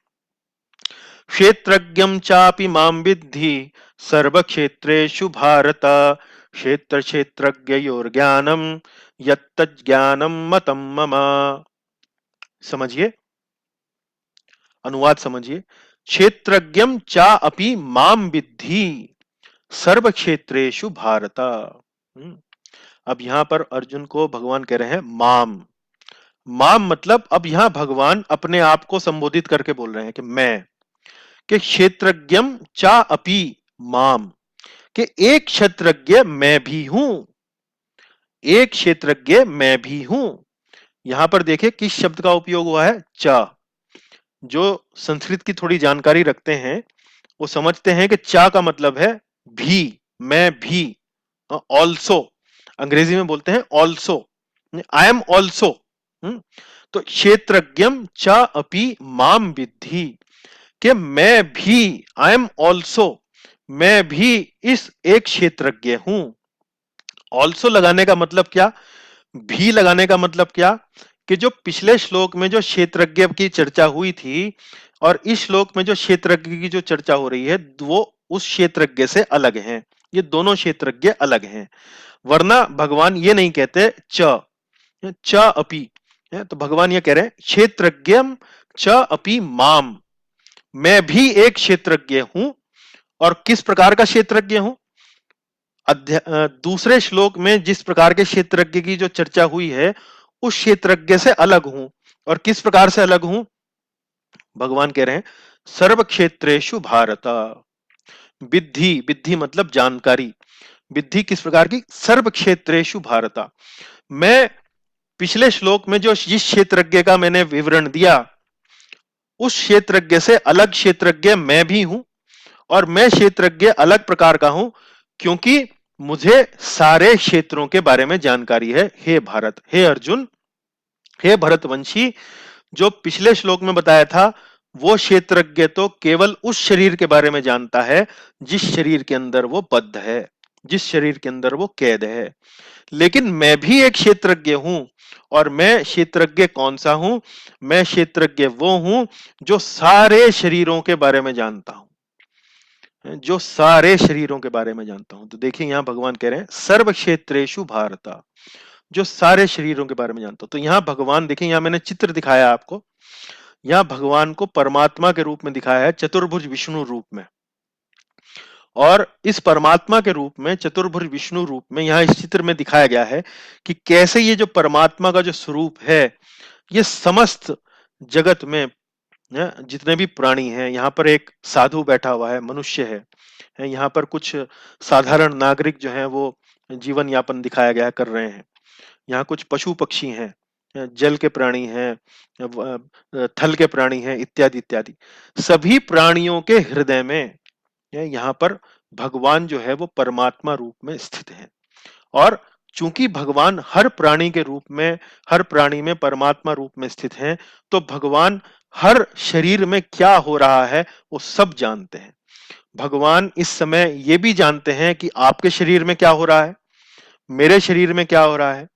क्षेत्रज्ञं चापि मां विद्धि सर्वक्षेत्रेषु भारत, क्षेत्र क्षेत्रज्ञयोर्ज्ञानम् यत्तज्ज्ञानम् मतम् मम। समझिए, अनुवाद समझिए। क्षेत्रज्ञं चापि मां विद्धि सर्वक्षेत्रेषु भारत। अब यहां पर अर्जुन को भगवान कह रहे हैं माम। माम मतलब अब यहां भगवान अपने आप को संबोधित करके बोल रहे हैं कि मैं, कि क्षेत्रज्ञम चा अपि माम, कि एक क्षेत्रज्ञ मैं भी हूं, एक क्षेत्रज्ञ मैं भी हूं। यहां पर देखिए किस शब्द का उपयोग हुआ है, चा। जो संस्कृत की थोड़ी जानकारी रखते हैं वो समझते हैं कि चा का मतलब है भी, मैं भी, ऑल्सो। अंग्रेजी में बोलते हैं ऑल्सो, आई एम ऑल्सो। तो क्षेत्रज्ञम चा अपि माम विद्धि, कि मैं भी, आई एम ऑल्सो, मैं भी इस एक क्षेत्रज्ञ हूं। ऑल्सो लगाने का मतलब क्या, भी लगाने का मतलब क्या, कि जो पिछले श्लोक में जो क्षेत्रज्ञ की चर्चा हुई थी और इस श्लोक में जो क्षेत्रज्ञ की जो चर्चा हो रही है, वो उस क्षेत्रज्ञ से अलग हैं। ये दोनों क्षेत्रज्ञ अलग हैं, वरना भगवान ये नहीं कहते च अपि। तो भगवान ये कह रहे हैं क्षेत्रज्ञम च अपि माम, मैं भी एक क्षेत्रज्ञ हूं। और किस प्रकार का क्षेत्रज्ञ हूं, दूसरे श्लोक में जिस प्रकार के क्षेत्रज्ञ की जो चर्चा हुई है उस क्षेत्रज्ञ से अलग हूं। और किस प्रकार से अलग हूं, भगवान कह रहे हैं सर्व क्षेत्रेषु भारत। विद्धि, विद्धि मतलब जानकारी, विद्धि किस प्रकार की, सर्व क्षेत्रेषु भारत। मैं पिछले श्लोक में जो जिस क्षेत्रज्ञ का मैंने विवरण दिया, उस क्षेत्रज्ञ से अलग क्षेत्रज्ञ मैं भी हूं। और मैं क्षेत्रज्ञ अलग प्रकार का हूं क्योंकि मुझे सारे क्षेत्रों के बारे में जानकारी है। हे भारत, हे अर्जुन, हे भरतवंशी, जो पिछले श्लोक में बताया था वो क्षेत्रज्ञ तो केवल उस शरीर के बारे में जानता है जिस शरीर के अंदर वो बद्ध है, जिस शरीर के अंदर वो कैद है। लेकिन मैं भी एक क्षेत्रज्ञ हूं। और मैं क्षेत्रज्ञ कौन सा हूं, मैं क्षेत्रज्ञ वो हूं जो सारे शरीरों के बारे में जानता हूं, जो सारे शरीरों के बारे में जानता हूं। तो देखिए यहां भगवान कह रहे हैं सर्व क्षेत्रेषु भारत, जो सारे शरीरों के बारे में जानता हूं। तो यहां भगवान, देखिए यहां मैंने चित्र दिखाया आपको, यहां भगवान को परमात्मा के रूप में दिखाया है, चतुर्भुज विष्णु रूप में। और इस परमात्मा के रूप में, चतुर्भुज विष्णु रूप में, यहां इस चित्र में दिखाया गया है कि कैसे ये जो परमात्मा का जो स्वरूप है, ये समस्त जगत में जितने भी प्राणी हैं, यहाँ पर एक साधु बैठा हुआ है, मनुष्य है, यहाँ पर कुछ साधारण नागरिक जो हैं वो जीवन यापन दिखाया गया कर रहे हैं। यहाँ कुछ पशु पक्षी हैं, जल के प्राणी हैं, थल के प्राणी हैं, इत्यादि इत्यादि। सभी प्राणियों के हृदय में यहाँ पर भगवान जो है वो परमात्मा रूप में स्थित है। और चूंकि भगवान हर प्राणी के रूप में, हर प्राणी में परमात्मा रूप में स्थित हैं, तो भगवान हर शरीर में क्या हो रहा है वो सब जानते हैं। भगवान इस समय ये भी जानते हैं कि आपके शरीर में क्या हो रहा है, मेरे शरीर में क्या हो रहा है,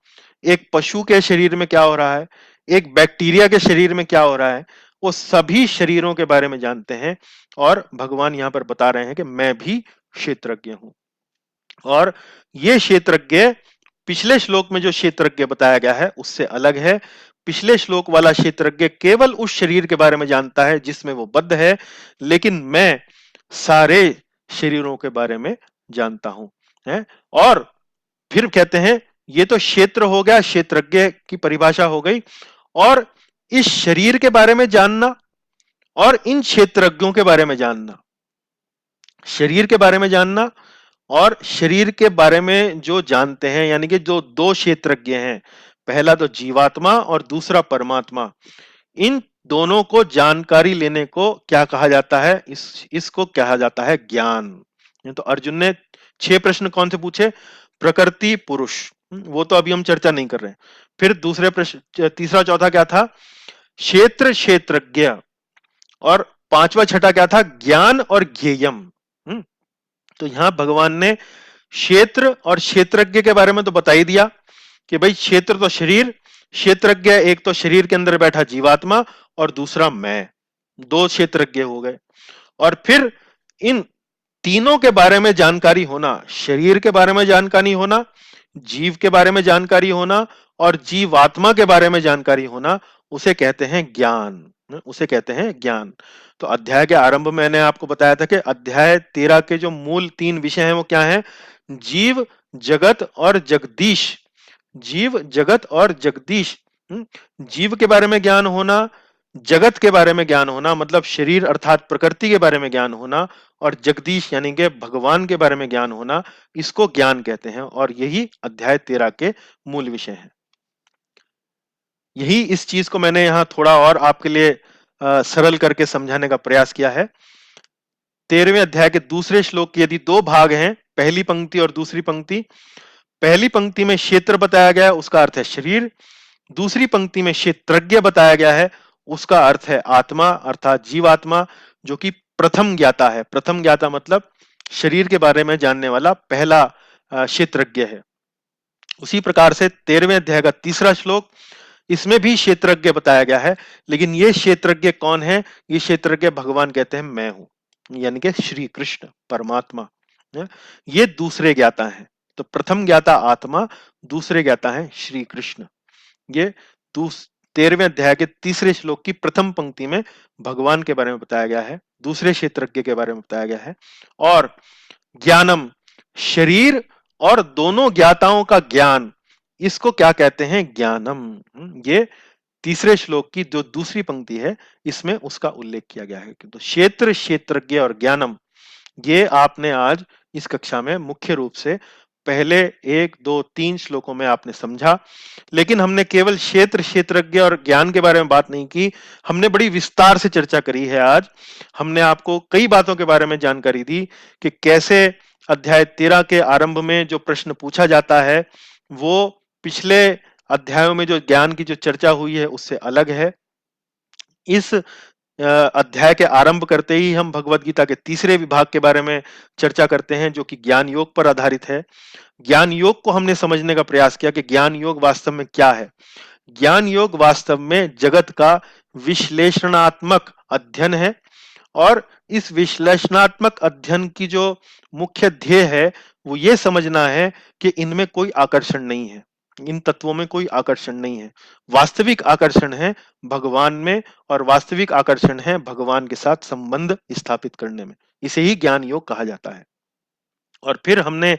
एक पशु के शरीर में क्या हो रहा है, एक बैक्टीरिया के शरीर में क्या हो रहा है, वो सभी शरीरों के बारे में जानते हैं। और भगवान यहां पर बता रहे हैं कि मैं भी क्षेत्रज्ञ हूं। और ये क्षेत्रज्ञ पिछले श्लोक में जो क्षेत्रज्ञ बताया गया है उससे अलग है। पिछले श्लोक वाला क्षेत्रज्ञ केवल उस शरीर के बारे में जानता है जिसमें वो बद्ध है, लेकिन मैं सारे शरीरों के बारे में जानता हूं, है। और फिर कहते हैं ये तो क्षेत्र हो गया, क्षेत्रज्ञ की परिभाषा हो गई, और इस शरीर के बारे में जानना और इन क्षेत्रज्ञों के बारे में जानना, शरीर के बारे में जानना और शरीर के बारे में जो जानते हैं, यानी कि जो दो क्षेत्रज्ञ हैं, पहला तो जीवात्मा और दूसरा परमात्मा, इन दोनों को जानकारी लेने को क्या कहा जाता है? इसको कहा जाता है ज्ञान। तो अर्जुन ने 6 प्रश्न कौन से पूछे? प्रकृति, पुरुष, वो तो अभी हम चर्चा नहीं कर रहे हैं। फिर दूसरे प्रश्न, तीसरा चौथा क्या था? क्षेत्र, क्षेत्रज्ञ, और पांचवा छठा क्या था? ज्ञान और ज्ञेयम। तो यहां भगवान ने क्षेत्र और क्षेत्रज्ञ के बारे में तो बता ही दिया कि भाई क्षेत्र तो शरीर, क्षेत्रज्ञ एक तो शरीर के अंदर बैठा जीवात्मा और दूसरा मैं, दो क्षेत्रज्ञ हो गए। और फिर इन तीनों के बारे में जानकारी होना, शरीर के बारे में जानकारी होना, जीव के बारे में जानकारी होना और जीवात्मा के बारे में जानकारी होना, उसे कहते हैं ज्ञान, उसे कहते हैं ज्ञान। तो अध्याय के आरंभ में मैंने आपको बताया था कि अध्याय 13 के जो मूल 3 विषय हैं वो क्या हैं? जीव, जगत और जगदीश। जीव, जगत और जगदीश। जीव के बारे में ज्ञान होना, जगत के बारे में ज्ञान होना, मतलब शरीर अर्थात प्रकृति के बारे में ज्ञान होना, और जगदीश यानी कि भगवान के बारे में ज्ञान होना, इसको ज्ञान कहते हैं। और यही अध्याय 13 के मूल विषय हैं। यही इस चीज को मैंने यहां थोड़ा और आपके लिए सरल करके समझाने का प्रयास किया है। 13वें अध्याय के दूसरे श्लोक के यदि 2 भाग हैं, पहली पंक्ति और दूसरी पंक्ति। पहली पंक्ति में क्षेत्र बताया गया है, उसका अर्थ है शरीर। दूसरी पंक्ति में क्षेत्रज्ञ बताया गया है, उसका अर्थ है आत्मा अर्थात जीवात्मा, जो कि प्रथम ज्ञाता है। प्रथम ज्ञाता मतलब शरीर के बारे में जानने वाला पहला क्षेत्रज्ञ है। उसी प्रकार से 13वें अध्याय का तीसरा श्लोक, इसमें भी क्षेत्रज्ञ बताया गया है, लेकिन ये क्षेत्रज्ञ कौन है? ये क्षेत्रज्ञ भगवान कहते हैं मैं हूं, यानी कि श्री कृष्ण परमात्मा। ये दूसरे ज्ञाता हैं। तो प्रथम ज्ञाता आत्मा, दूसरे ज्ञाता है श्री कृष्ण। ये 13वें अध्याय के तीसरे श्लोक की प्रथम पंक्ति में भगवान के बारे में बताया गया है, दूसरे क्षेत्रज्ञ के बारे में बताया गया है। और ज्ञानम, शरीर और दोनों ज्ञाताओं का ज्ञान, इसको क्या कहते हैं? ज्ञानम। ये तीसरे श्लोक की जो दूसरी पंक्ति है, इसमें उसका उल्लेख किया गया है। तो क्षेत्र, क्षेत्रज्ञ और ज्ञानम, ये आपने आज इस कक्षा में मुख्य रूप से पहले 1, 2, 3 श्लोकों में आपने समझा। लेकिन हमने केवल क्षेत्र, क्षेत्रज्ञ और ज्ञान के बारे में बात नहीं की, हमने बड़ी विस्तार से चर्चा करी है। आज हमने आपको कई बातों के बारे में जानकारी दी कि कैसे अध्याय 13 के आरंभ में जो प्रश्न पूछा जाता है वो पिछले अध्यायों में जो ज्ञान की जो चर्चा हुई है उससे अलग है। इस अध्याय के आरंभ करते ही हम भगवत गीता के तीसरे विभाग के बारे में चर्चा करते हैं, जो कि ज्ञान योग पर आधारित है। ज्ञान योग को हमने समझने का प्रयास किया कि ज्ञान योग वास्तव में क्या है। ज्ञान योग वास्तव में जगत का विश्लेषणात्मक अध्ययन है, और इस विश्लेषणात्मक अध्ययन की जो मुख्य ध्येय है वो ये समझना है कि इनमें कोई आकर्षण नहीं है, इन तत्वों में कोई आकर्षण नहीं है। वास्तविक आकर्षण है भगवान में, और वास्तविक आकर्षण है भगवान के साथ संबंध स्थापित करने में। इसे ही ज्ञान योग कहा जाता है। और फिर हमने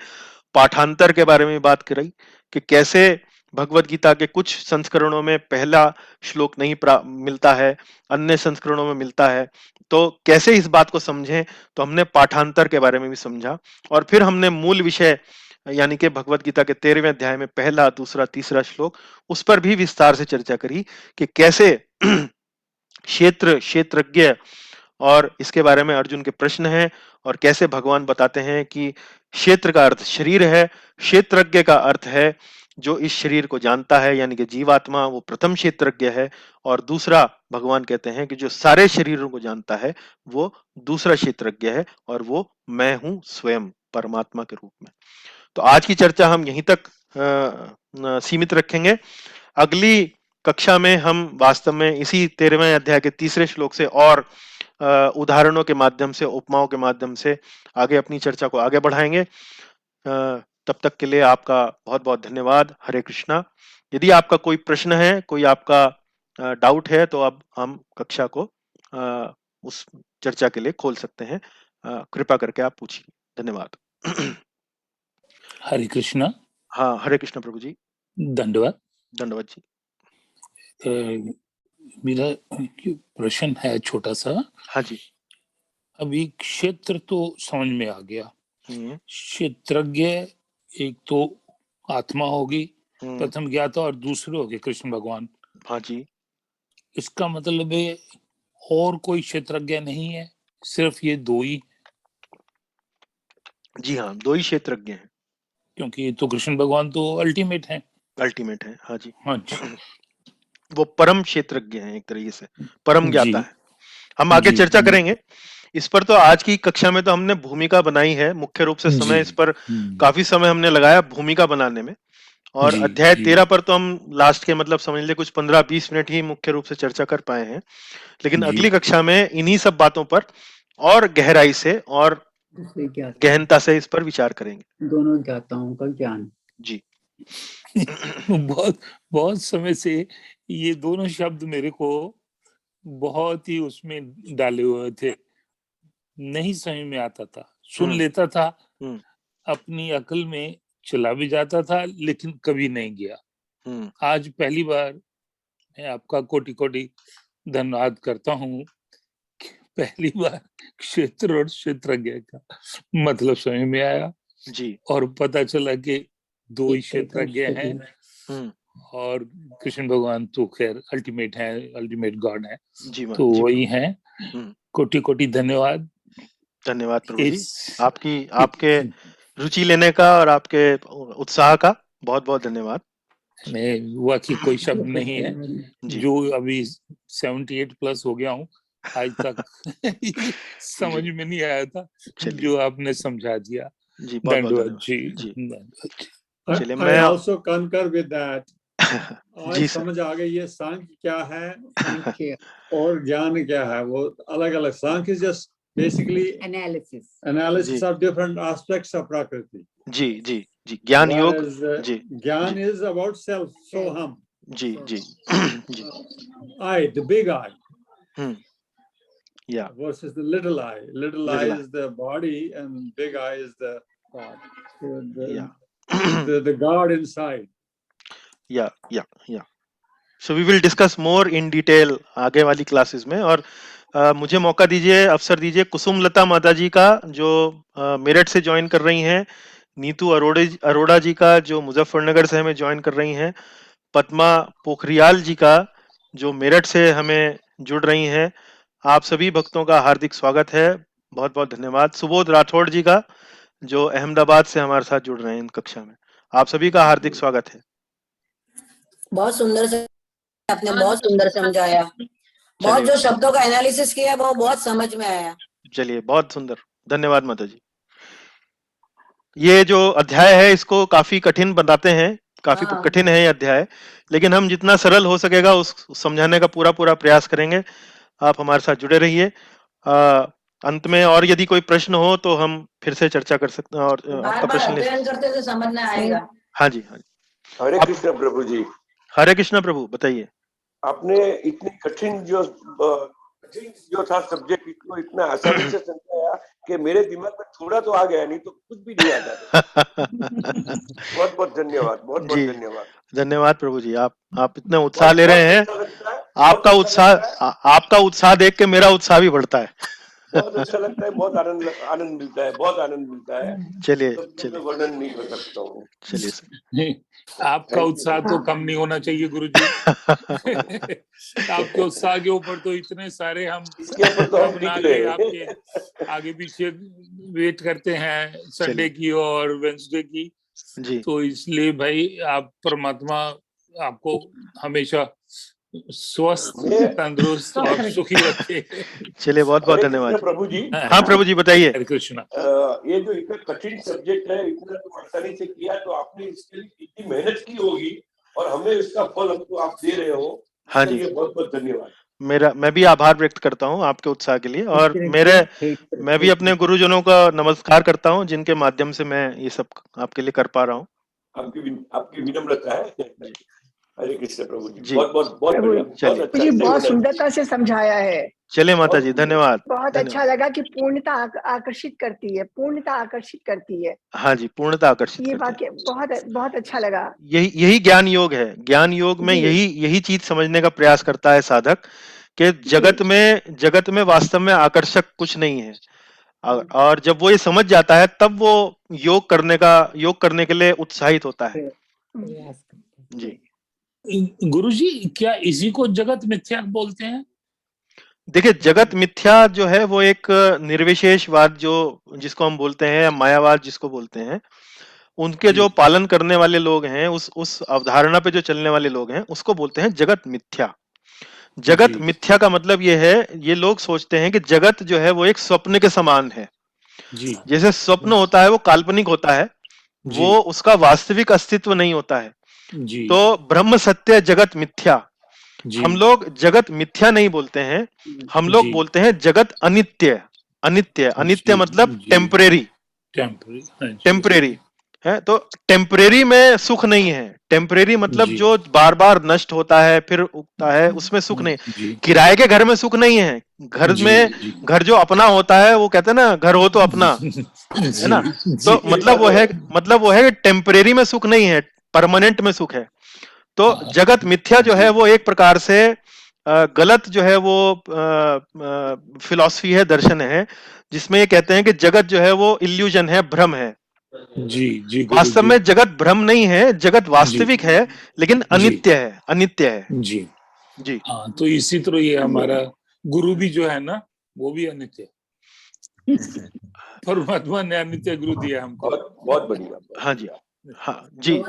पाठांतर के बारे में बात करी कि कैसे भगवत गीता के कुछ संस्करणों में पहला श्लोक नहीं मिलता है, अन्य संस्करणों में मिलता है। तो कैसे इस बात को समझें, तो हमने पाठांतर के बारे में भी समझा। और फिर हमने मूल विषय यानी कि भगवत गीता के 13वें अध्याय में पहला, दूसरा, तीसरा श्लोक, उस पर भी विस्तार से चर्चा करी कि कैसे क्षेत्र, क्षेत्रज्ञ और इसके बारे में अर्जुन के प्रश्न हैं, और कैसे भगवान बताते हैं कि क्षेत्र का अर्थ शरीर है, क्षेत्रज्ञ का अर्थ है जो इस शरीर को जानता है, यानी कि जीवात्मा, वो प्रथम क्षेत्रज्ञ है। और दूसरा भगवान कहते हैं कि जो सारे शरीरों को जानता है वो दूसरा क्षेत्रज्ञ है, और वो मैं हूं स्वयं परमात्मा के रूप में। तो आज की चर्चा हम यहीं तक सीमित रखेंगे। अगली कक्षा में हम वास्तव में इसी 13वें अध्याय के तीसरे श्लोक से और उदाहरणों के माध्यम से, उपमाओं के माध्यम से आगे अपनी चर्चा को आगे बढ़ाएंगे। तब तक के लिए आपका बहुत बहुत धन्यवाद। हरे कृष्णा। यदि आपका कोई प्रश्न है, कोई आपका डाउट है, तो अब हम कक्षा को उस चर्चा के लिए खोल सकते हैं। कृपा करके आप पूछिए। धन्यवाद। हरे कृष्णा। हाँ, हरे कृष्णा प्रभु जी। दंडवत। दंडवत जी। मेरा प्रश्न है छोटा सा। हाँ जी। अभी क्षेत्र तो समझ में आ गया। क्षेत्रज्ञ एक तो आत्मा होगी, प्रथम ज्ञाता, और दूसरे होगे कृष्ण भगवान। हाँ जी। इसका मतलब है और कोई क्षेत्रज्ञ नहीं है, सिर्फ ये दो ही? जी हाँ, दो ही क्षेत्रज्ञ हैं, क्योंकि तो कृष्ण भगवान तो अल्टीमेट है। अल्टीमेट है। हाँ जी। हाँ जी। वो परम क्षेत्रज्ञ हैं, एक तरीके से परम ज्ञाता है। हम आगे जी, चर्चा करेंगे इस पर। तो आज की कक्षा में तो हमने भूमिका बनाई है, मुख्य रूप से समय इस पर काफी समय हमने लगाया भूमिका बनाने में। और अध्याय 13 पर तो हम लास्ट के मतलब समझ ले कुछ 15-20 मिनट ही मुख्य रूप से चर्चा कर पाए हैं। लेकिन अगली कक्षा में इन्हीं सब बातों पर और गहराई से और गहनता से इस पर विचार करेंगे। दोनों ज्ञाताओं का ज्ञान। जी। बहुत बहुत समय से ये दोनों शब्द मेरे को बहुत ही उसमें डाले हुए थे, नहीं समझ में आता था। सुन लेता था, अपनी अकल में चला भी जाता था, लेकिन कभी नहीं गया। आज पहली बार मैं आपका कोटि कोटि धन्यवाद करता हूँ। पहली बार क्षेत्र और क्षेत्रज्ञ का मतलब समझ में आया जी। और पता चला कि दो ही क्षेत्रज्ञ हैं और कृष्ण भगवान तो खैर अल्टीमेट है, अल्टीमेट गॉड है। तो वही है। कोटि कोटि धन्यवाद। धन्यवाद प्रभु जी, आपके रुचि लेने का और आपके उत्साह का बहुत बहुत धन्यवाद। नहीं, वाकई कोई शब्द नहीं है। जो अभी 78 प्लस हो गया हूँ, आज तक समझ में नहीं आया था, जो आपने समझा दिया। जी, बहुत बहुत धन्यवाद जी। चलिए, मैं also concur with that. आज जी समझ आ गई ये सांख्य क्या है और ज्ञान क्या है। वो अलग अलग। सांख्य is just basically analysis of different aspects of prakriti. जी जी जी। ज्ञान योग। जी। ज्ञान is about self, soham. Ji ji ji. I, the big I. Yeah. Versus the little I. Little I is the body and big I is the God. The God inside. Yeah. So we will discuss more in detail आगे वाली classes में। और मुझे मौका दीजिए, अवसर दीजिए कुसुमलता माता जी का, जो मेरठ से ज्वाइन कर रही हैं, नीतू अरोड़ा जी का जो मुजफ्फरनगर से हमें ज्वाइन कर रही हैं, पद्मा पोखरियाल जी का जो मेरठ से हमें जुड़ रही हैं। आप सभी भक्तों का हार्दिक स्वागत है, बहुत बहुत धन्यवाद। सुबोध राठौड़ जी का जो अहमदाबाद से हमारे साथ जुड़ रहे हैं इन कक्षा में, आप सभी का हार्दिक स्वागत है। बहुत सुंदर से आपने बहुत सुंदर समझाया, बहुत जो शब्दों का एनालिसिस किया वो बहुत समझ में आया। चलिए, बहुत सुंदर, धन्यवाद माता जी। ये जो अध्याय है इसको काफी कठिन बताते हैं, काफी कठिन है ये अध्याय, लेकिन हम जितना सरल हो सकेगा उस समझाने का पूरा प्रयास करेंगे। आप हमारे साथ जुड़े रहिए। अंत में और यदि कोई प्रश्न हो तो हम फिर से चर्चा कर सकते हैं और आपका प्रश्न ले करते से समझना आएगा। हाँ जी। हरे कृष्ण प्रभु जी। हरे कृष्ण प्रभु, बताइए। आपने इतनी कठिन जो था सब्जेक्ट, इसको इतना आसानी से समझाया कि मेरे दिमाग में थोड़ा तो आ गया, नहीं तो कुछ भी नहीं आता था। बहुत बहुत धन्यवाद, बहुत बहुत धन्यवाद। धन्यवाद प्रभु जी, आप इतना उत्साह ले रहे हैं। आपका उत्साह देख के मेरा उत्साह भी बढ़ता है। बहुत अच्छा लगता है, बहुत आनंद मिलता है, बहुत आनंद मिलता है। चलिए वर्णन नहीं कर सकता हूँ। चलिए आपका उत्साह तो कम नहीं होना चाहिए गुरुजी। आपके उत्साह के ऊपर तो इतने सारे हम बना के आपके आगे पीछे वेट करते हैं, संडे की और वेंसडे की। तो इसलिए भाई आप परमात्मा आपको हमेशा स्वस्थ, तंदुरुस्त और सुखी रखे। चलिए, बहुत बहुत धन्यवाद प्रभु जी। हाँ प्रभु जी, बताइए। हरे कृष्णा। ये जो इतना कठिन सब्जेक्ट है, इतना तो आसानी से किया, तो आपने इसके लिए इतनी मेहनत की होगी और हमें इसका फल हमको आप दे रहे हो। हाँ जी, बहुत बहुत धन्यवाद। मैं भी आभार व्यक्त करता हूँ आपके उत्साह के लिए, और मैं भी अपने गुरुजनों का नमस्कार करता हूँ जिनके माध्यम से मैं ये सब आपके लिए कर पा रहा हूँ। आपकी विनम्रता है। हरे कृष्ण प्रभु जी, जी। बहुत बहुत बहुत बढ़िया, बहुत अच्छा, जी बहुत सुंदरता से समझाया है। चलिए माता जी, धन्यवाद। बहुत अच्छा लगा कि पूर्णता आकर्षित करती है, पूर्णता आकर्षित करती है। हाँ जी, पूर्णता आकर्षित ये करती है। वाक्य बहुत बहुत अच्छा लगा। यही ज्ञान योग है। ज्ञान योग में जी। यही चीज समझने का प्रयास करता है साधक, कि जगत में वास्तव में आकर्षक कुछ नहीं है। और जब वो ये समझ जाता है तब वो योग करने के लिए उत्साहित होता है। जी। गुरुजी, क्या इसी को जगत मिथ्या बोलते हैं? देखिए, जगत मिथ्या जो है वो एक निर्विशेषवाद जिसको हम बोलते हैं, या मायावाद जिसको बोलते हैं, उनके जो पालन करने वाले लोग हैं, उस अवधारणा पे जो चलने वाले लोग हैं, उसको बोलते हैं जगत मिथ्या। जगत मिथ्या का मतलब ये है, ये लोग सोचते हैं कि जगत जो है वो एक स्वप्न के समान है। जी। जैसे स्वप्न होता है वो काल्पनिक होता है, वो उसका वास्तविक अस्तित्व नहीं होता है। जी। तो ब्रह्म सत्य जगत मिथ्या, हम लोग जगत मिथ्या नहीं बोलते हैं, हम लोग बोलते हैं जगत अनित्य। अनित्य मतलब टेम्परेरी है। तो टेम्परेरी में सुख नहीं है। टेम्परेरी मतलब जो बार बार नष्ट होता है फिर उगता है, उसमें सुख नहीं। किराए के घर में सुख नहीं है। घर जो अपना होता है, वो कहते हैं ना, घर हो तो अपना, है ना। तो मतलब वो है कि टेम्परेरी में सुख नहीं है, परमानेंट में सुख है। तो जगत मिथ्या जो है वो एक प्रकार से गलत जो है वो फिलॉसफी है, दर्शन है, जिसमें ये कहते हैं कि जगत जो है वो इल्यूजन है, भ्रम है। जी वास्तव में जगत भ्रम नहीं है, जगत वास्तविक है, लेकिन अनित्य है। जी जी। हाँ, तो इसी तरह ये हमारा गुरु भी जो है ना, वो भी अनित्य। परमात्मा ने अनित्य गुरु दिया हमको। बहुत बढ़िया। हाँ जी, हाँ जी,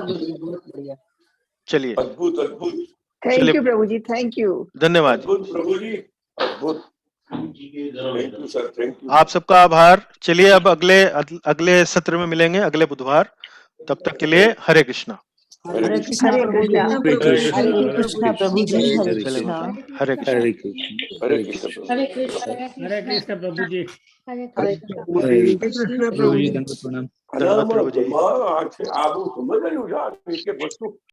चलिए, अद्भुत अद्भुत। Thank you Prabhu ji, thank you, धन्यवाद अद्भुत प्रभु जी, अद्भुत। Thank you sir, thank you. आप सबका आभार। चलिए, अब अगले सत्र में मिलेंगे, अगले बुधवार। तब तक के लिए हरे कृष्णा। हरे कृष्णा हरे प्रभु जी, कृष्णा। हरे कृष्णा प्रभु जी, हरे चलिए कृष्णा। माता, हरे कृष्णा। हरे कृष्ण प्रभु। हरे कृष्ण प्रभु जी। हरे कृष्णा प्रभु जी। धन्यवाद प्रभु जी। आज से आप समझ रहे हो यार, इसके वस्तु